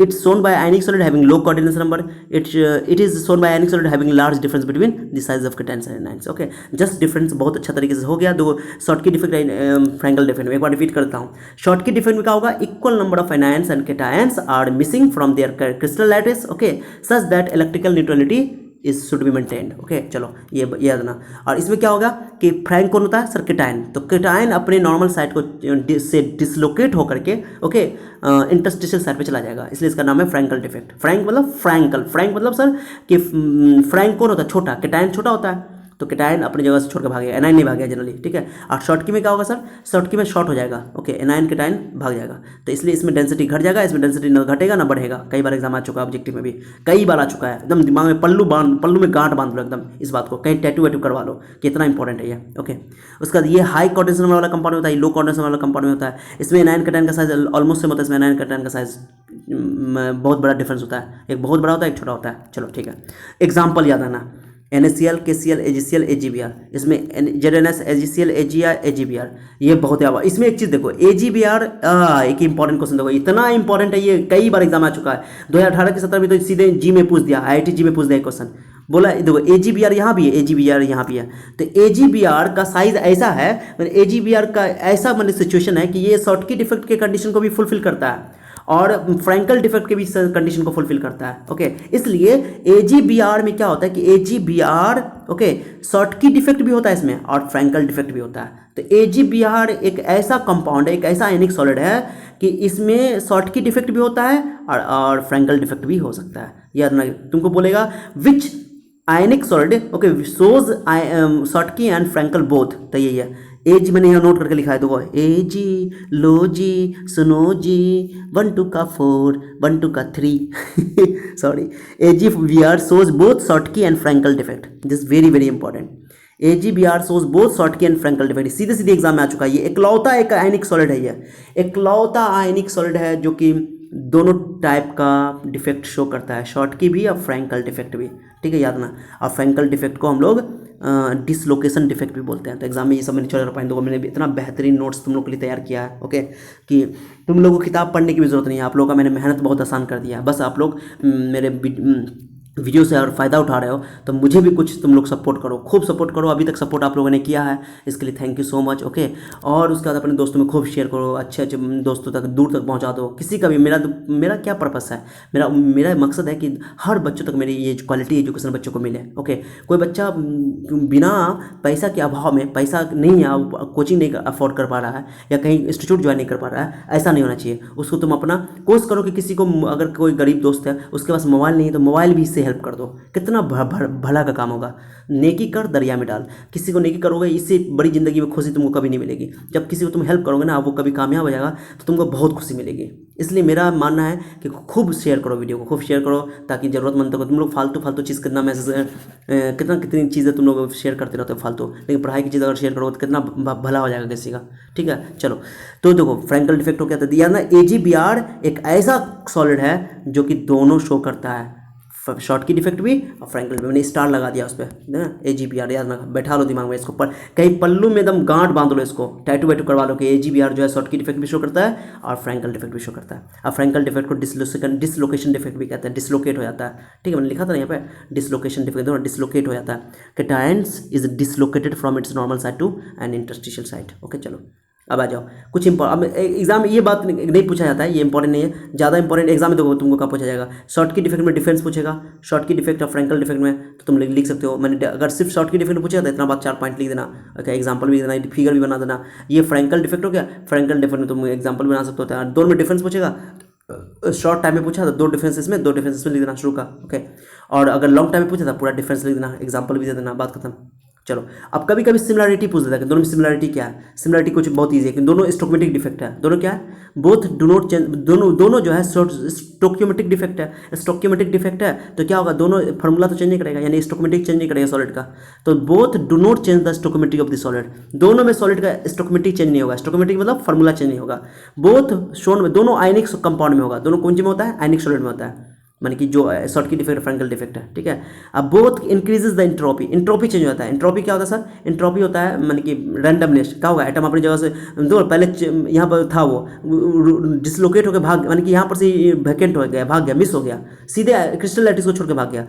it's shown by ionic solid having low coordination number, it is shown by ionic solid having large difference between the size of cations and anions. Okay, just difference बहुत अच्छा तरीके से हो गया। दो शॉर्ट की डिफेक्ट, फ्रैंकल डिफेक्ट में एक बार रिपीट करता हूँ। शॉर्ट की डिफेक्ट में क्या होगा, equal number of anions and cations are missing from their crystal lattice, okay, such that electrical neutrality is should be maintained. Okay, चलो ये याद रखना। और इसमें क्या होगा कि फ्रैंक कौन होता है सर, कैटायन। तो कैटायन अपने नॉर्मल साइड को से डिसलोकेट होकर के ओके इंटरस्टिशियल साइड पे चला जाएगा, इसलिए इसका नाम है फ्रैंकल डिफेक्ट। फ्रैंक मतलब फ्रैंकल, फ्रैंक मतलब सर कि फ्रैंक कौन होता है, छोटा, कैटायन छोटा होता है, तो कैटायन अपनी जगह से छोड़ के भागेगा, एनायन नहीं भागेगा जनरली, ठीक है। और शॉर्ट की में क्या होगा सर, शॉर्ट की में शॉर्ट हो जाएगा, ओके, एनायन कैटायन भाग जाएगा, तो इसलिए इसमें डेंसिटी घट जाएगा, इसमें डेंसिटी न घटेगा ना बढ़ेगा। कई बार एग्जाम आ चुका है, ऑब्जेक्टिव में भी कई बार आ चुका है, एकदम दिमाग में पल्लू में गांठ बांध लो एकदम इस बात को, कहीं टैटू वैटू करवा लो कि इतना इंपॉर्टेंट है ये। ओके, उसके बाद ये हाई कोऑर्डिनेशन वाला कंपाउंड होता है, लो कोऑर्डिनेशन वाला कंपाउंड में होता है। इसमें एनायन कैटायन का साइज ऑलमोस्ट सेम होता है, इसमें एनायन कैटायन का साइज बहुत बड़ा डिफरेंस होता है, एक बहुत बड़ा होता है, एक छोटा होता है। चलो ठीक है, एग्जाम्पल याद आना, NaCl, KCl, AgCl, AgBr, इसमें ZnS, AgCl, AgR, AgBr, ये बहुत है। इसमें एक चीज़ देखो, AgBr एक इंपॉर्टेंट क्वेश्चन देखो, इतना इंपॉर्टेंट है ये, कई बार एग्जाम आ चुका है। 2018 के 17 में तो सीधे जी में पूछ दिया, IIT जी में पूछ दिया क्वेश्चन, बोला देखो AgBr यहाँ भी है, AgBr यहाँ भी है। तो AgBr का साइज ऐसा है, AgBr का ऐसा मतलब सिचुएशन है कि ये शॉर्टकी डिफेक्ट के कंडीशन को भी फुलफिल करता है और फ्रैंकल डिफेक्ट के भी कंडीशन को फुलफिल करता है। ओके, इसलिए AgBr में क्या होता है कि AgBr ओके शॉर्टकी डिफेक्ट भी होता है इसमें और फ्रैंकल डिफेक्ट भी होता है। तो AgBr एक ऐसा कंपाउंड है, एक ऐसा आयनिक सॉलिड है कि इसमें शॉर्टकी डिफेक्ट भी होता है और फ्रैंकल डिफेक्ट भी हो सकता है। याद ना, तुमको बोलेगा which ionic solid okay shows Schottky and Frenkel both, तो यही है। एज मैंने यहाँ नोट करके लिखा है, देखो एजी, लो जी, सुनो जी, 1 2 का 4, 1 2 का 3 sorry, AgBr shows both Schottky and Frankel defect, this is very very important। AgBr shows both Schottky and Frankel defect, सीधे सीधे एग्जाम में आ चुका है। ये इकलौता एक आयनिक सॉलिड है, ये इकलौता आयनिक सॉलिड है जो कि दोनों टाइप का डिफेक्ट शो करता है, शॉर्टकी भी और फ्रैंकल डिफेक्ट भी, ठीक है, याद ना। और फ्रैंकल डिफेक्ट को हम लोग डिसलोकेशन डिफेक्ट भी बोलते हैं। तो एग्जाम में ये सब मैंने चल पाएंगे, तो मैंने इतना बेहतरीन नोट्स तुम लोग के लिए तैयार किया है ओके, कि तुम लोगों को किताब पढ़ने की भी जरूरत नहीं है, आप लोगों का मैंने मेहनत बहुत आसान कर दिया है। बस आप लोग मेरे वीडियो से और फ़ायदा उठा रहे हो तो मुझे भी कुछ तुम लोग सपोर्ट करो, खूब सपोर्ट करो। अभी तक सपोर्ट आप लोगों ने किया है, इसके लिए thank you so much okay. और उसके बाद अपने दोस्तों में खूब शेयर करो, अच्छे अच्छे दोस्तों तक दूर तक पहुंचा दो। किसी का भी मेरा क्या पर्पस है, मेरा मकसद है कि हर बच्चों तक मेरी ये क्वालिटी एजुकेशन बच्चों को मिले ओके। कोई बच्चा बिना पैसा के अभाव में, पैसा नहीं है, कोचिंग नहीं अफोर्ड कर पा रहा है या कहीं इंस्टीट्यूट ज्वाइन नहीं कर पा रहा है, ऐसा नहीं होना चाहिए। उसको तुम अपना कोर्स करो कि किसी को, अगर कोई गरीब दोस्त है उसके पास मोबाइल नहीं है तो मोबाइल भी हेल्प कर दो, कितना भला का काम होगा। नेकी कर दरिया में डाल, किसी को नेकी करोगे इससे बड़ी ज़िंदगी में खुशी तुमको कभी नहीं मिलेगी। जब किसी को तुम हेल्प करोगे ना, वो कभी कामयाब हो जाएगा तो तुमको बहुत खुशी मिलेगी। इसलिए मेरा मानना है कि खूब शेयर करो, वीडियो को खूब शेयर करो, ताकि ज़रूरतमंद को तुम लोग फालतू चीज़ कितना मैसेज कितनी चीज़ें तुम लोग शेयर करते रहते हो फालतू, लेकिन पढ़ाई की चीज़ अगर शेयर करो तो कितना भला हो जाएगा किसी का, ठीक है। चलो तो देखो फ्रैंकल डिफेक्ट हो क्या था दिया ना, AgBr एक ऐसा सॉलिड है जो कि दोनों शो करता है, शॉर्टकी डिफेक्ट भी और फ्रैंकल भी। मैंने स्टार लगा दिया उस पर ना, AgBr याद ना, बैठा लो दिमाग में इसको, पर कहीं पल्लू में एकदम गांठ बांध लो इसको, टैटू वैटू करवा लो कि AgBr जो है शॉर्टकी डिफेक्ट भी शो करता है और फ्रैंकल डिफेक्ट भी शो करता है। और फ्रैंकल डिफेक्ट को डिसलोकेशन डिफेक्ट भी कहते हैं, डिसलोकेट हो जाता है, ठीक है, मैंने लिखा था ना यहाँ पे डिसलोकेशन डिफेक्ट, दोनों डिसलोकेट हो जाता है। Cations is dislocated from its normal side to an interstitial side okay. चलो अब आ जाओ कुछ अब एग्जाम में ये बात नहीं पूछा जाता है, ये इंपॉर्टेंट नहीं है, ज़्यादा इंपॉर्टेंट एग्जाम में देखो तुमको कहाँ पूछा जाएगा, शॉर्टकी डिफेक्ट में डिफरेंस पूछेगा, शॉर्टकी डिफेक्ट और फ्रैंकल डिफेक्ट में तो तुम लिख सकते हो। मैंने अगर सिर्फ शॉर्टकी डिफेक्ट में पूछेगा तो इतना बात 4 पॉइंट लिख देना ओके, एग्जाम्पल भी देना, फिगर भी बना देना। ये फ्रैंकल डिफेक्ट हो गया, फ्रैंकल डिफेक्ट में तुम एग्जाम्पल बना सकते हो। दोनों में डिफरेंस पूछेगा, शॉर्ट टाइम में पूछा तो 2 डिफरेंसेस में 2 डिफरेंसेस में लिख देना शुरू का ओके, और अगर लॉन्ग टाइम में पूछा था पूरा डिफरेंस लिख देना, एग्जाम्पल भी दे देना, बात खत्म। चलो अब कभी कभी सिमिलरिटी पूछ देता है कि दोनों में सिमिलरिटी क्या है। सिमिलरिटी कुछ बहुत ईजी है कि दोनों स्टोक्योमेटिक डिफेक्ट है, दोनों क्या है, बोथ डू नॉट चेंज, दोनों जो है स्टोक्योमेटिक डिफेक्ट है। स्टोक्योमेटिक डिफेक्ट है तो क्या होगा, दोनों फार्मूला तो चेंज नहीं करेगा, यानी स्टोक्योमेटिक चेंज नहीं करेगा सॉलिड का, तो both do not change the stoichiometry of the solid, दोनों में सॉलिड का स्टोक्योमेट्री चेंज नहीं होगा। स्टोक्योमेट्री मतलब फार्मूला चेंज नहीं होगा। बोथ शोन में दोनों आयनिक कंपाउंड में होगा, दोनों कौन सी में होता है, आयनिक सॉलिड में होता है। माने कि जो शॉर्टकी डिफेक्ट फ्रैंकल डिफेक्ट है, ठीक है। अब both increases the entropy, entropy change होता है। इंट्रोपी क्या होता है सर? इंट्रोपी होता है माने कि रैंडमनेस। क्या होगा? एटम अपनी जगह से दो पहले यहाँ पर था वो डिसलोकेट होकर भाग, माने कि यहाँ पर से वैकेंट हो गया, भाग गया, मिस हो गया, सीधे क्रिस्टल लैटिस को छोड़ के भाग गया।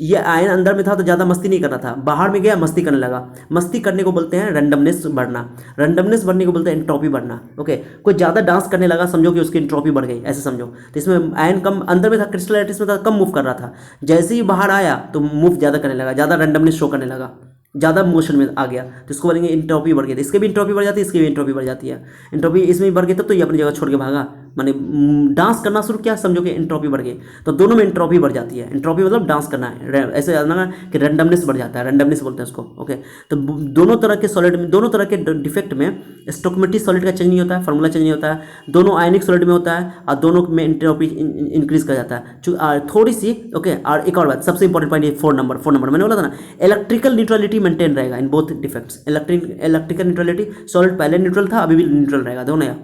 ये आयन अंदर में था तो ज़्यादा मस्ती नहीं कर रहा था, बाहर में गया मस्ती करने लगा। मस्ती करने को बोलते हैं रैंडमनेस बढ़ना, रैंडमनेस बढ़ने को बोलते हैं एंट्रोपी बढ़ना। ओके, कोई ज़्यादा डांस करने लगा, समझो कि उसकी एंट्रोपी बढ़ गई, ऐसे समझो। तो इसमें आयन कम अंदर में था, क्रिस्टल लैटिस में था, कम मूव कर रहा था। जैसे ही बाहर आया तो मूव ज़्यादा करने लगा, ज़्यादा रैंडमनेस शो करने लगा, ज़्यादा मोशन में आ गया, तो इसको बोलेंगे इंट्रोपी बढ़ गई। इसके भी इंट्रोपी बढ़ जाती है, इसकी भी इंट्रोपी बढ़ जाती है। इंट्रोपी इसमें भी बढ़ गई तब तो ये अपनी जगह छोड़ के भागा, माने डांस करना शुरू किया, समझो कि इंट्रोपी बढ़ गई। तो दोनों में इंट्रोपी बढ़ जाती है। इंट्रोपी मतलब डांस करना है, ऐसे ना कि रैंडमनेस बढ़ जाता है, रैंडमनेस बोलते हैं उसको। ओके, तो दोनों तरह के सॉलिड में, दोनों तरह के डिफेक्ट में स्टोक्योमेट्रिक सॉलिड का चेंज नहीं होता है, फार्मूला चेंज नहीं होता है। दोनों आयनिक सॉलिड में होता है और दोनों में इंट्रोपी इंक्रीज कर जाता है थोड़ी सी। ओके, और एक और बात, सबसे इंपॉर्टेंट पॉइंट ये 4 नंबर मैंने बोला था ना, इलेक्ट्रिकल न्यूट्रलिटी मेंटेन रहेगा in both defects. Electrical neutrality, solid पहले न्यूट्रल था, अभी भी न्यूट्रल रहेगा दोनों। या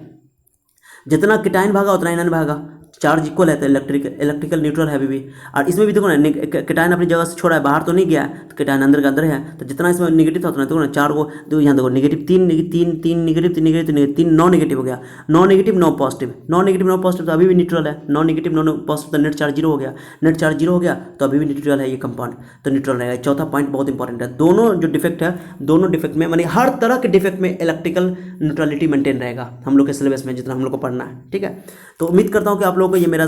जितना किटाइन भागा उतना इनाइन भागा, चार्ज इक्वल है तो इलेक्ट्रिकल न्यूट्रल है अभी भी। और इसमें भी देखो ना, किटाइन अपनी जगह से छोड़ा है, बाहर तो नहीं गया है, तो किटाइन अंदर का अंदर है। तो जितना इसमें नेगेटिव था उतना देखो ना, 4 को दो, यहाँ देखो नेगेटिव 3 नेगेटिव 3 9 नेगेटिव हो गया, 9 नेगेटिव 9 पॉजिटिव, 9 नेगेटिव 9 पॉजिटिव तो अभी भी न्यूट्रल है। 9 नेगेटिव 9 पॉजिटिव तो नेट चार्ज जीरो हो गया, नेट चार्ज जीरो हो गया तो अभी भी न्यूट्रल है ये कंपाउंड, तो न्यूट्रल रहेगा। चौथा पॉइंट बहुत इंपॉर्टेंट है, दोनों जो डिफेक्ट है, दोनों डिफेक्ट में मानी हर तरह के डिफेक्ट में इलेक्ट्रिकल न्यूट्रलिटी मेंटेन रहेगा हम लोग के सिलेबस में, जितना हम लोग को पढ़ना है, ठीक है। तो उम्मीद करता हूँ कि आप लोगों को ये मेरा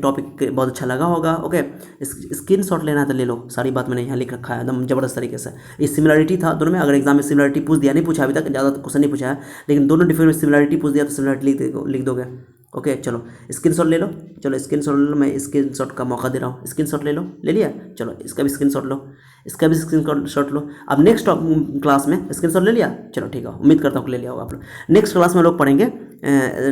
टॉपिक बहुत अच्छा लगा होगा। ओके, स्क्रीन शॉट लेना है तो ले लो, सारी बात मैंने यहाँ लिख रखा है एकदम जबरदस्त तरीके से। ये सिमिलरिटी था दोनों में, अगर एग्जाम में सिमिलरिटी पूछ दिया, नहीं पूछा अभी तक, ज़्यादा क्वेश्चन नहीं पूछा है, लेकिन दोनों डिफरेंट में सिमिलरिटी पूछ दिया तो सिमिलरिटी लिख दोगे। ओके, चलो स्क्रीन शॉट ले लो, चलो स्क्रीन शॉट ले लो, मैं स्क्रीन शॉट का मौका दे रहा हूँ। स्क्रीन शॉट ले लो, ले लिया, चलो इसका भी स्क्रीन शॉट लो, इसका भी स्क्रीन शॉट लो। अब नेक्स्ट क्लास में स्क्रीन शॉट ले लिया, चलो ठीक है, उम्मीद करता हूँ कि ले लिया होगा आप लोग। नेक्स्ट क्लास में लोग पढ़ेंगे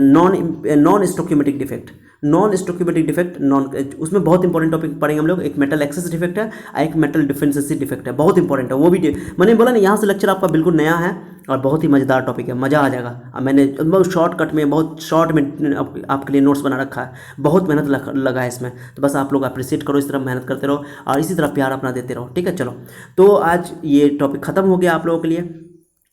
non stoichiometric defect. Non stoichiometric defect, उसमें बहुत इंपॉर्टेंट टॉपिक पढ़ेंगे हम लोग। एक मेटल एक्सेस डिफेक्ट है, एक मेटल डिफेंसेंसी डिफेक्ट है, बहुत इंपॉर्टेंट है वो भी। मैंने बोला ना, यहाँ से लेक्चर आपका बिल्कुल नया है और बहुत ही मज़ेदार टॉपिक है, मज़ा आ जाएगा। अब मैंने बहुत शॉर्टकट में, बहुत शॉर्ट में आपके लिए नोट्स बना रखा है, बहुत मेहनत लगा है इसमें। तो बस आप लोग अप्रिशिएट करो, इस तरह मेहनत करते रहो और इसी तरह प्यार अपना देते रहो, ठीक है। चलो, तो आज ये टॉपिक ख़त्म हो गया आप लोगों के लिए।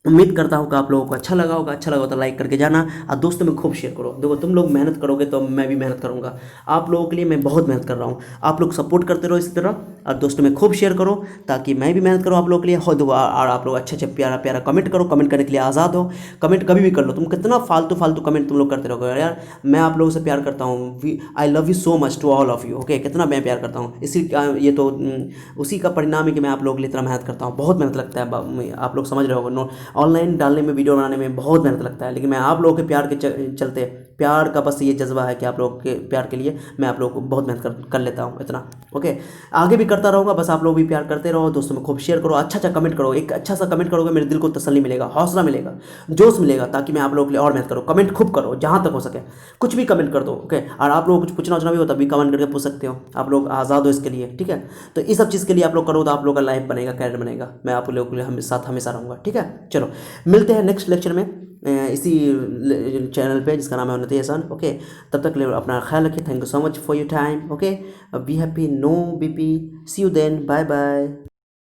उम्मीद करता हूँ कि आप लोगों को अच्छा लगा होगा। अच्छा लगा तो लाइक करके जाना और दोस्तों में खूब शेयर करो। देखो, तुम लोग मेहनत करोगे तो मैं भी मेहनत करूँगा, आप लोगों के लिए मैं बहुत मेहनत कर रहा हूँ। आप लोग सपोर्ट करते रहो इसी तरह और दोस्तों में खूब शेयर करो ताकि मैं भी मेहनत करूँ आप लोगों के लिए। और आप लोग अच्छे प्यारा प्यारा कमेंट करो, कमेंट करने के लिए आज़ाद हो, कमेंट कभी भी कर लो। तुम कितना फालतू कमेंट तुम लोग करते रहोगे यार, मैं आप लोगों से प्यार करता हूँ। I love you so much to all of you. Okay, कितना मैं प्यार करता हूँ, ये तो उसी का परिणाम है कि मैं आप लोगों के लिए इतना मेहनत करता हूँ। बहुत मेहनत लगता है, आप लोग समझ रहे होगे, ऑनलाइन डालने में, वीडियो बनाने में बहुत मेहनत लगता है, लेकिन मैं आप लोगों के प्यार के चलते, प्यार का बस ये जज्बा है कि आप लोगों के प्यार के लिए मैं आप लोगों को बहुत मेहनत कर लेता हूँ इतना। ओके, आगे भी करता रहूँगा, बस आप लोग भी प्यार करते रहो, दोस्तों में खूब शेयर करो, अच्छा कमेंट करो। एक अच्छा सा कमेंट करोगे मेरे दिल को तसल्ली मिलेगा, हौसला मिलेगा, जोश मिलेगा, ताकि मैं आप लोगों के लिए और मेहनत करूँ। कमेंट खूब करो, जहाँ तक हो सके कुछ भी कमेंट कर दो। ओके, और आप लोग कुछ पूछना भी होता भी कमेंट करके पूछ सकते हो, आप लोग आज़ाद हो इसके लिए, ठीक है। तो इस सब चीज़ के लिए आप लोग करो तो आप लोग का लाइफ बनेगा, कैरियर बनेगा। मैं आप लोगों के लिए साथ हमेशा रहूँगा, ठीक है। चलो, मिलते हैं नेक्स्ट लेक्चर में इसी चैनल पे जिसका नाम है उन्नति एहसान। ओके, तब तक ले अपना ख्याल रखिए। Thank you so much for your time. Okay, be happy, no BP, see you then, bye bye.